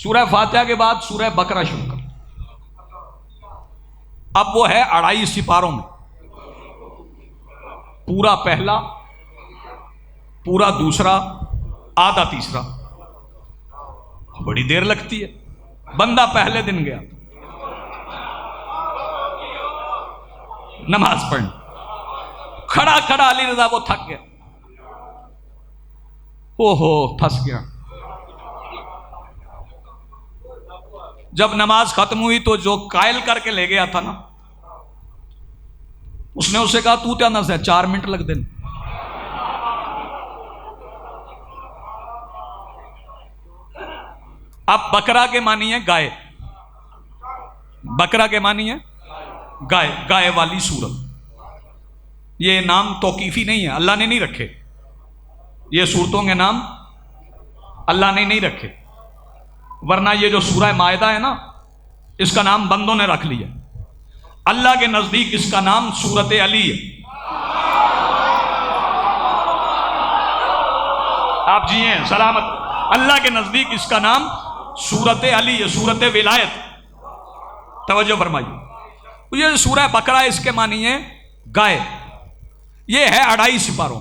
سورہ فاتحہ کے بعد سورہ بقرہ شروع کر لی. اب وہ ہے 2.5 سپاروں میں، پورا پہلا، پورا دوسرا، آدھا تیسرا. بڑی دیر لگتی ہے. بندہ پہلے دن گیا نماز پڑھنے، کھڑا کھڑا علی رضا وہ تھک گیا. پھنس گیا. جب نماز ختم ہوئی تو جو قائل کر کے لے گیا تھا نا، اس نے اسے کہا تو کیا نہ سے 4 منٹ لگ دیں. اب بکرا کے معنی ہے گائے. بکرا کے معنی ہے گائے، گائے والی سورت. یہ نام توقیفی نہیں ہے، اللہ نے نہیں رکھے. یہ سورتوں کے نام اللہ نے نہیں رکھے، ورنہ یہ جو سورہ مائدہ ہے نا، اس کا نام بندوں نے رکھ لیا. اللہ کے نزدیک اس کا نام سورت علی ہے. آپ جی ہیں سلامت. اللہ کے نزدیک اس کا نام سورت علی ہے، سورت ولایت. توجہ فرمائیے. یہ سورہ بقرہ اس کے معنی ہے گائے. یہ ہے 2.5 سپاروں.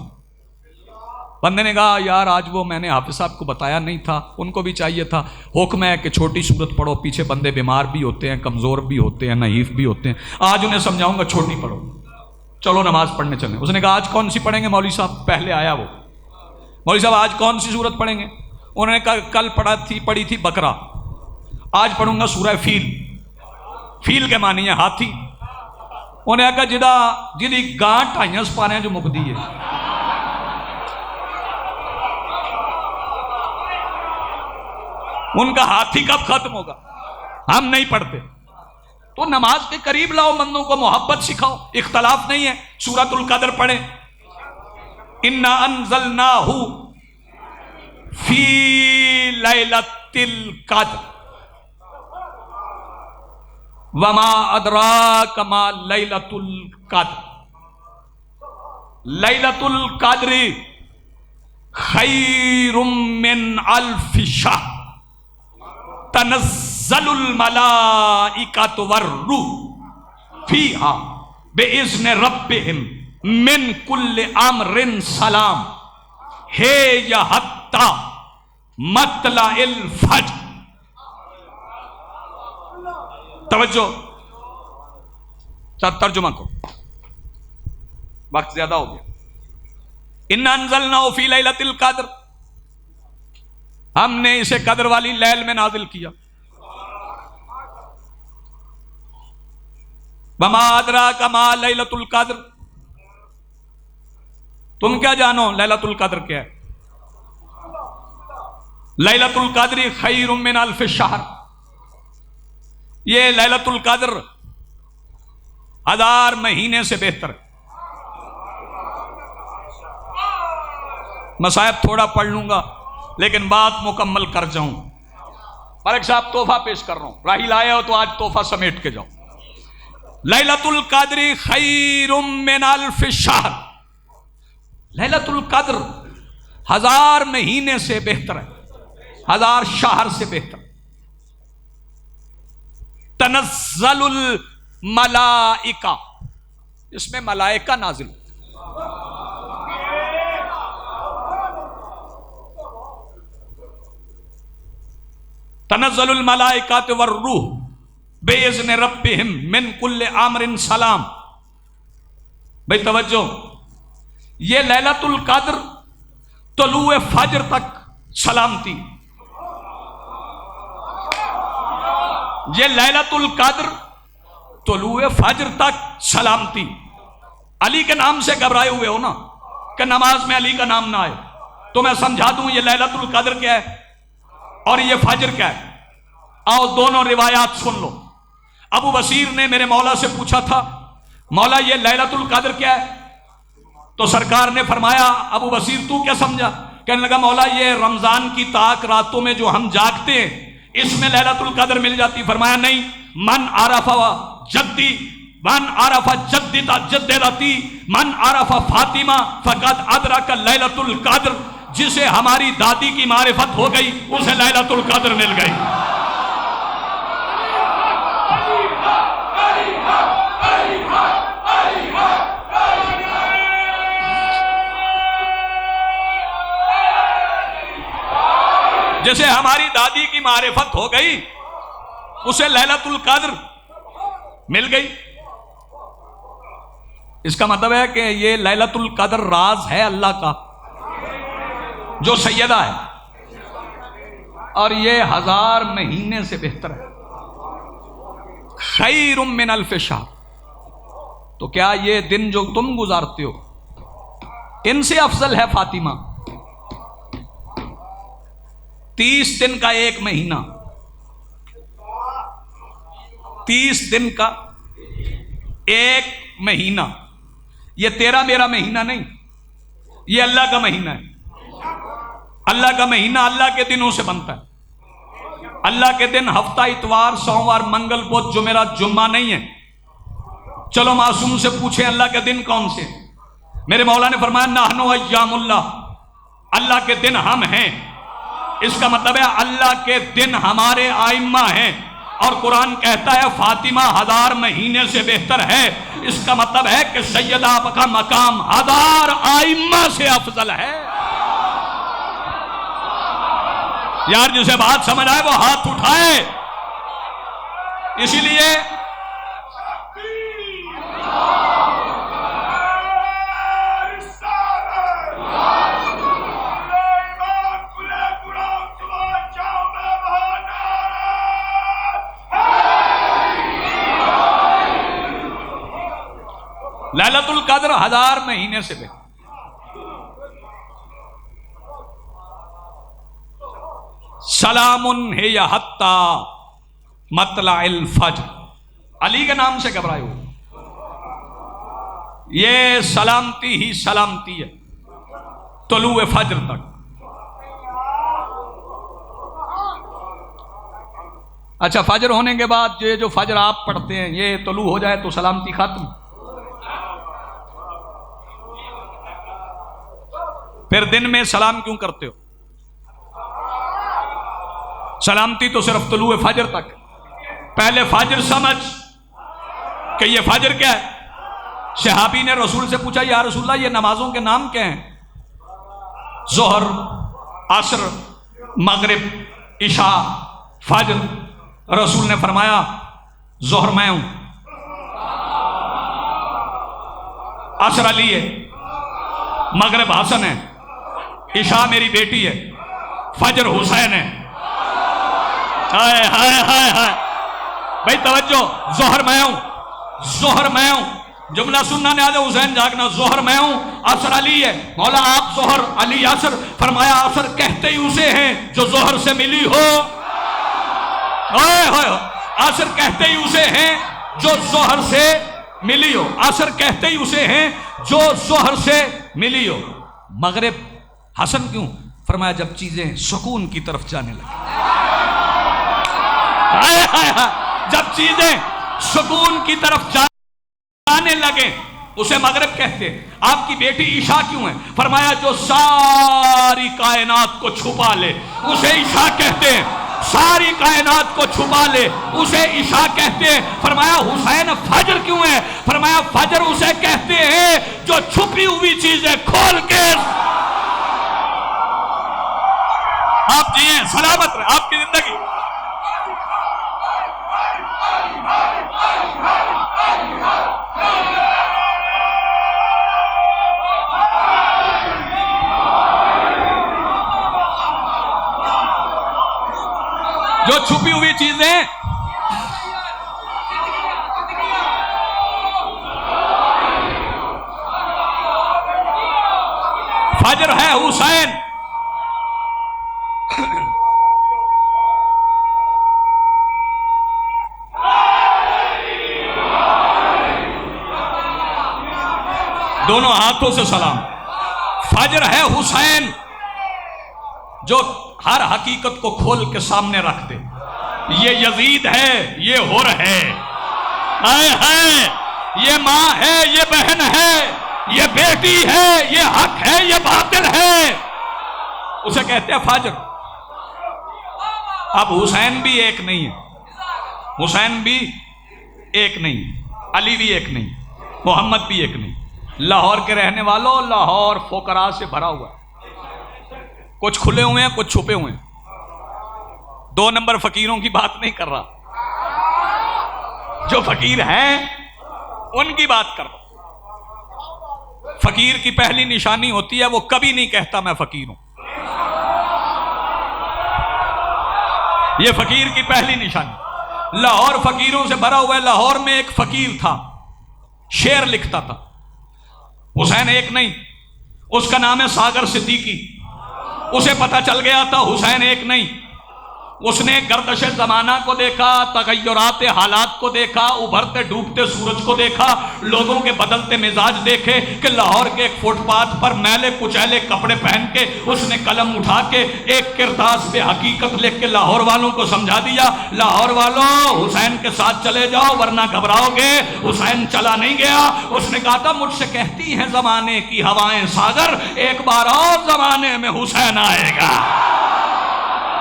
بندے نے کہا یار آج وہ میں نے حافظ صاحب کو بتایا نہیں تھا، ان کو بھی چاہیے تھا. حکم ہے کہ چھوٹی سورت پڑھو، پیچھے بندے بیمار بھی ہوتے ہیں، کمزور بھی ہوتے ہیں، نحیف بھی ہوتے ہیں. آج انہیں سمجھاؤں گا چھوٹی پڑھو. چلو نماز پڑھنے چلیں. اس نے کہا آج کون سی پڑھیں گے مولوی صاحب؟ پہلے آیا وہ مولوی صاحب آج کون سی سورت پڑھیں گے؟ انہوں نے کہا کل پڑھی تھی بقرہ، آج پڑھوں گا سورہ فیل. فیل کے معنی ہے ہاتھی. انہیں کہا جدی گاں 2.5 سپارے جو مکدی ہے. ان کا ہاتھی کب ختم ہوگا؟ ہم نہیں پڑھتے. تو نماز کے قریب لاؤ، بندوں کو محبت سکھاؤ، اختلاف نہیں ہے. سورۃ القدر پڑھیں. انا انزلناہ فی لیلۃ القدر وما ادراک ما لیلۃ القدر. لیلۃ القدر خیر من الف شہر تنزل الملائکۃ والروح فیہا باذن ربہم من کل امر سلام ہی حتی مطلع الفجر. توجہ، ترجمہ کو، وقت زیادہ ہو گیا. انا انزلناہ فی لیلۃ القدر، ہم نے اسے قدر والی لیل میں نازل کیا. وما ادراک ما لیلۃ القدر، تم کیا جانو لیلۃ القدر کیا ہے؟ لیلۃ القدر خیر من الف شہر، یہ لیلۃ القدر 1000 مہینے سے بہتر ہے. مصائب تھوڑا پڑھ لوں گا لیکن بات مکمل کر جاؤں. ملک صاحب تحفہ پیش کر رہا ہوں، راہی لائے ہو تو آج تحفہ سمیٹ کے جاؤ. لیلۃ القدر خیر من الف شہر، لیلۃ القدر 1000 مہینے سے بہتر ہے، 1000 شہر سے بہتر. تنزل الملائکہ، اس میں ملائکہ نازل. تنزل الملائکۃ والروح باذن ربہم من کل امر سلام. بھئی توجہ، یہ لیلۃ القدر طلوع فجر تک سلامتی. یہ لیلۃ القدر طلوع فجر تک سلامتی. علی کے نام سے گھبرائے ہوئے ہو نا کہ نماز میں علی کا نام نہ آئے، تو میں سمجھا دوں یہ لیلۃ القدر کیا ہے اور یہ فجر کیا ہے. آؤ دونوں روایات سن لو. ابو بصیر نے میرے مولا سے پوچھا تھا، مولا یہ لیلۃ القدر کیا ہے؟ تو سرکار نے فرمایا، ابو بصیر تو کیا سمجھا؟ کہنے لگا مولا یہ رمضان کی طاق راتوں میں جو ہم جاگتے ہیں اس میں لیلۃ القدر مل جاتی. فرمایا نہیں، من عرف جدی، من عرف جدتی، من عرف فاطمہ فقد ادرک لیلۃ القدر. جسے ہماری دادی کی معرفت ہو گئی اسے لیلۃ القدر مل گئی. جسے ہماری دادی کی معرفت ہو گئی اسے لیلۃ القدر مل گئی. اس کا مطلب ہے کہ یہ لیلۃ القدر راز ہے اللہ کا جو سیدہ ہے، اور یہ 1000 مہینے سے بہتر ہے. خیر من الف شہر. تو کیا یہ دن جو تم گزارتے ہو ان سے افضل ہے فاطمہ؟ 30 دن کا ایک مہینہ، 30 دن کا ایک مہینہ. یہ تیرا میرا مہینہ نہیں، یہ اللہ کا مہینہ ہے. اللہ کا مہینہ اللہ کے دنوں سے بنتا ہے. اللہ کے دن ہفتہ اتوار سوموار منگل بدھ جمعرات جمعہ نہیں ہے. چلو معصوم سے پوچھیں اللہ کے دن کون سے؟ میرے مولا نے فرمایا نحن ایام اللہ، اللہ کے دن ہم ہیں. اس کا مطلب ہے اللہ کے دن ہمارے آئمہ ہیں. اور قرآن کہتا ہے فاطمہ 1000 مہینے سے بہتر ہے. اس کا مطلب ہے کہ سیدہ کا مقام 1000 آئمہ سے افضل ہے. یار جسے بات سمجھ آئے وہ ہاتھ اٹھائے. اسی لیے لیلۃ القدر 1000 مہینے سے بہتر. سلام ہے حتی مطلع الفجر. علی کے نام سے گھبرائے ہو. یہ سلامتی ہی سلامتی ہے طلوع فجر تک. اچھا فجر ہونے کے بعد یہ جو فجر آپ پڑھتے ہیں یہ طلوع ہو جائے تو سلامتی ختم. پھر دن میں سلام کیوں کرتے ہو؟ سلامتی تو صرف طلوع فجر تک. پہلے فجر سمجھ کہ یہ فجر کیا ہے. صحابی نے رسول سے پوچھا یا رسول اللہ یہ نمازوں کے نام کیا ہیں؟ ظہر، عصر، مغرب، عشاء، فجر. رسول نے فرمایا ظہر میں ہوں، عصر علی ہے، مغرب حسن ہے، عشاء میری بیٹی ہے، فجر حسین ہے. ہائے ہائے ہائے ہائے بھائی توجہ. ظہر میں ہوں، ظہر میں ہوں. جملہ سننا نہیں آتا حسین جاگنا. ظہر میں ہوں، عصر علی ہے. مولا آپ ظہر علی عصر. فرمایا عصر کہتے ہی اسے ہیں جو ظہر سے ملی ہو. عصر کہتے ہی اسے ہیں جو ظہر سے ملی ہو. عصر کہتے ہی اسے ہیں جو ظہر سے ملی ہو. مغرب حسن کیوں؟ فرمایا جب چیزیں سکون کی طرف جانے لگیں. جب چیزیں سکون کی طرف جانے لگیں اسے مغرب کہتے ہیں. آپ کی بیٹی عشاء کیوں ہے؟ فرمایا جو ساری کائنات کو چھپا لے اسے عشاء کہتے ہیں. ساری کائنات کو چھپا لے اسے عشاء کہتے ہیں. فرمایا حسین فجر کیوں ہے؟ فرمایا فجر اسے کہتے ہیں جو چھپی ہوئی چیزیں کھول کے. آپ جیئیں سلامت رہے آپ کی زندگی. جو چھپی ہوئی چیزیں فجر ہے حسین. دونوں ہاتھوں سے سلام. فجر ہے حسین جو ہر حقیقت کو کھول کے سامنے رکھ دے. یہ یزید ہے، یہ ہر ہے، یہ ماں ہے، یہ بہن ہے، یہ بیٹی ہے، یہ حق ہے، یہ باطل ہے. اسے کہتے ہیں فجر. اب حسین بھی ایک نہیں ہے، حسین بھی ایک نہیں، علی بھی ایک نہیں، محمد بھی ایک نہیں. لاہور کے رہنے والوں لاہور فقراء سے بھرا ہوا ہے. کچھ کھلے ہوئے ہیں کچھ چھپے ہوئے ہیں. 2 نمبر فقیروں کی بات نہیں کر رہا، جو فقیر ہیں ان کی بات کر رہا. فقیر کی پہلی نشانی ہوتی ہے وہ کبھی نہیں کہتا میں فقیر ہوں. یہ فقیر کی پہلی نشانی. لاہور فقیروں سے بھرا ہوا ہے. لاہور میں ایک فقیر تھا، شعر لکھتا تھا. حسین ایک نہیں، اس کا نام ہے ساگر صدیقی. اسے پتہ چل گیا تھا حسین ایک نہیں. اس نے گردش زمانہ کو دیکھا، تغیرات حالات کو دیکھا، ابھرتے ڈوبتے سورج کو دیکھا، لوگوں کے بدلتے مزاج دیکھے کہ لاہور کے ایک فٹ پاتھ پر میلے کچیلے کپڑے پہن کے اس نے قلم اٹھا کے ایک کرتاس پہ حقیقت لکھ کے لاہور والوں کو سمجھا دیا. لاہور والوں حسین کے ساتھ چلے جاؤ ورنہ گھبراؤ گے. حسین چلا نہیں گیا. اس نے کہا تھا مجھ سے کہتی ہیں زمانے کی ہوائیں ساگر، ایک بار اور زمانے میں حسین آئے گا.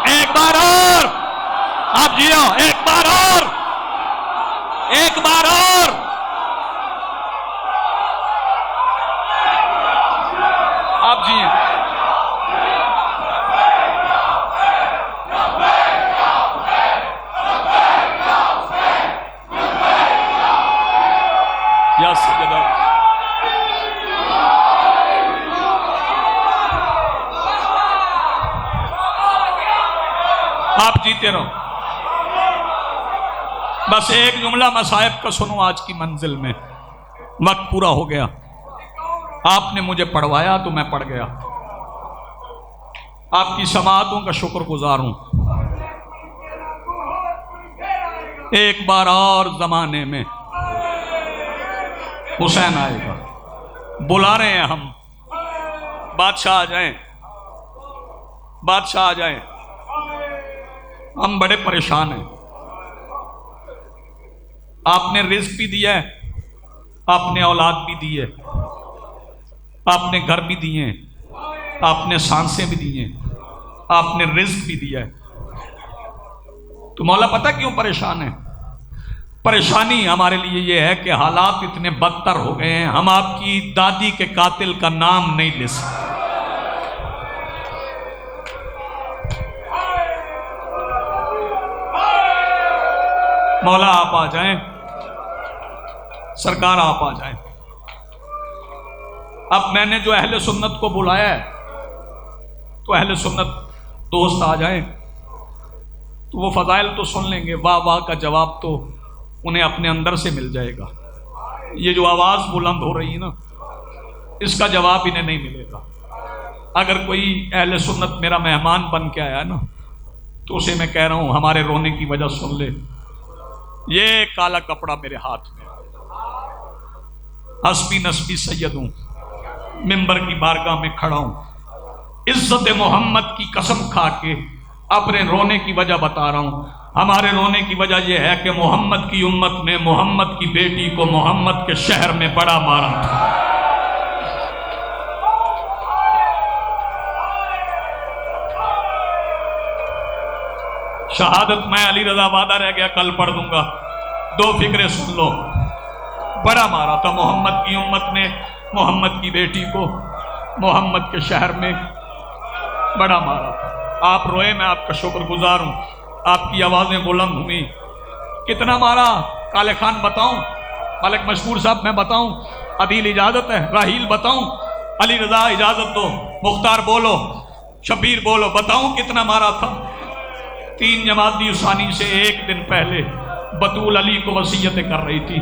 ایک بار اور آپ جیو، ایک بار اور، ایک بار اور. آپ جیو. یس جدا آپ جیتے رہو. بس ایک جملہ مصائب کا سنو آج کی منزل میں. وقت پورا ہو گیا. آپ نے مجھے پڑھوایا تو میں پڑھ گیا. آپ کی سماعتوں کا شکر گزار ہوں. ایک بار اور زمانے میں حسین آئے گا. بلا رہے ہیں ہم. بادشاہ آ جائیں, بادشاہ آ جائیں. ہم بڑے پریشان ہیں. آپ نے رزق بھی دیا ہے, آپ نے اولاد بھی دی ہے, آپ نے گھر بھی دیے ہیں, آپ نے سانسیں بھی دی ہیں, آپ نے رزق بھی دیا ہے. تو مولا پتہ کیوں پریشان ہے؟ پریشانی ہمارے لیے یہ ہے کہ حالات اتنے بدتر ہو گئے ہیں, ہم آپ کی دادی کے قاتل کا نام نہیں لے سکتے. مولا آپ آ جائیں, سرکار آپ آ جائیں. اب میں نے جو اہل سنت کو بلایا ہے تو اہل سنت دوست آ جائیں تو وہ فضائل تو سن لیں گے, واہ واہ کا جواب تو انہیں اپنے اندر سے مل جائے گا. یہ جو آواز بلند ہو رہی ہے نا, اس کا جواب انہیں نہیں ملے گا. اگر کوئی اہل سنت میرا مہمان بن کے آیا نا تو اسے میں کہہ رہا ہوں ہمارے رونے کی وجہ سن لے. یہ کالا کپڑا میرے ہاتھ میں, حسبی نسبی سید ہوں, ممبر کی بارگاہ میں کھڑا ہوں, عزت محمد کی قسم کھا کے اپنے رونے کی وجہ بتا رہا ہوں. ہمارے رونے کی وجہ یہ ہے کہ محمد کی امت نے محمد کی بیٹی کو محمد کے شہر میں بڑا مارا تھا. شہادت میں علی رضا وعدہ رہ گیا کل پڑھ دوں گا, 2 فکریں سن لو. بڑا مارا تھا محمد کی امت نے محمد کی بیٹی کو محمد کے شہر میں بڑا مارا تھا. آپ روئے, میں آپ کا شکر گزار ہوں, آپ کی آوازیں بلند ہوئی. کتنا مارا کالے خان بتاؤں, ملک مشکور صاحب میں بتاؤں, عدیل اجازت ہے, راہیل بتاؤں, علی رضا اجازت دو, مختار بولو, شبیر بولو, بتاؤں کتنا مارا تھا. 3 جمادی ثانی سے 1 دن پہلے بطول علی کو وصیتیں کر رہی تھی,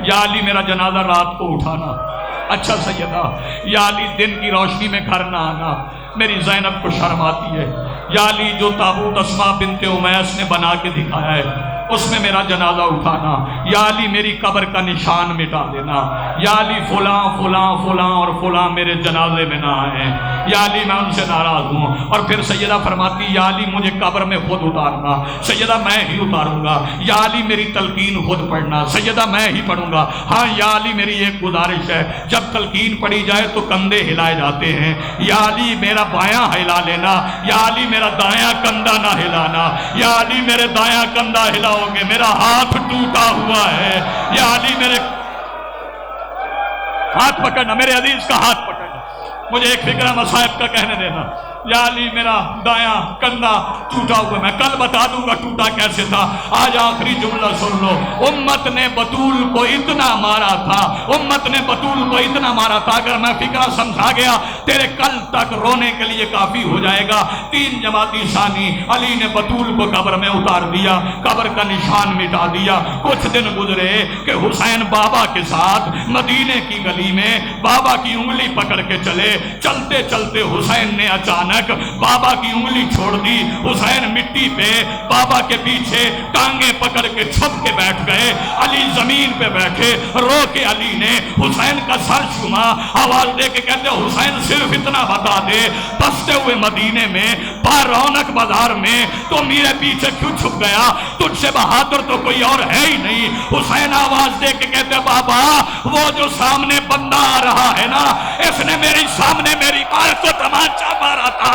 یا علی میرا جنازہ رات کو اٹھانا, اچھا سیدہ, یا علی دن کی روشنی میں گھر نہ آنا, میری زینب کو شرم آتی ہے, یا علی جو تابوت اسماء بنت امیس نے بنا کے دکھایا ہے اس میں میرا جنازہ اٹھانا, یا علی میری قبر کا نشان مٹا دینا, یا علی فلاں فلاں فلاں اور فلاں میرے جنازے میں نہ آئیں, یا علی میں ان سے ناراض ہوں. اور پھر سیدہ فرماتی یا علی مجھے قبر میں خود اتارنا, سیدہ میں ہی اتاروں گا, یا علی میری تلقین خود پڑھنا, سیدہ میں ہی پڑھوں گا. ہاں یا علی میری ایک گزارش ہے, جب تلقین پڑھی جائے تو کندھے ہلائے جاتے ہیں, یا علی میرا بایاں ہلا لینا, یا علی میرا دایاں کندھا نہ ہلانا, یا علی میرے دایاں کندھا ہلاؤ گے, میرا ہاتھ ٹوٹا ہوا ہے, یا علی میرے ہاتھ پکڑنا, میرے عزیز کا ہاتھ پکڑنا, مجھے ایک فکرہ مصائب کا کہنے دینا. یا علی میرا دایاں کندھا ٹوٹا ہوا, میں کل بتا دوں گا ٹوٹا کیسے تھا. آج آخری جملہ سن لو, امت نے بطول کو اتنا مارا تھا, امت نے بطول کو اتنا مارا تھا. اگر میں فکرہ سمجھا گیا تیرے کل تک رونے کے لیے کافی ہو جائے گا. 3 جمادی ثانی علی نے بطول کو قبر میں اتار دیا, قبر کا نشان مٹا دیا. کچھ دن گزرے کہ حسین بابا کے ساتھ مدینے کی گلی میں بابا کی انگلی پکڑ کے چلے, چلتے چلتے حسین نے اچانک بابا کی انگلی چھوڑ دی. حسین مٹی پہ بابا کے پیچھے ٹانگیں پکڑ کے چھپ کے بیٹھ گئے, علی زمین پہ بیٹھے. رو کے علی نے حسین کا سر چھما, آواز دے کے کہتے حسین صرف اتنا بتا دے, بستے ہوئے مدینے میں با رونق بازار میں تو میرے پیچھے کیوں چھپ گیا, تجھ سے بہادر تو کوئی اور ہے ہی نہیں. حسین آواز دے کے کہتے بابا وہ جو سامنے بندہ آ رہا ہے نا, اس نے میری سامنے میری ماں کو تمانچہ مارا تھا,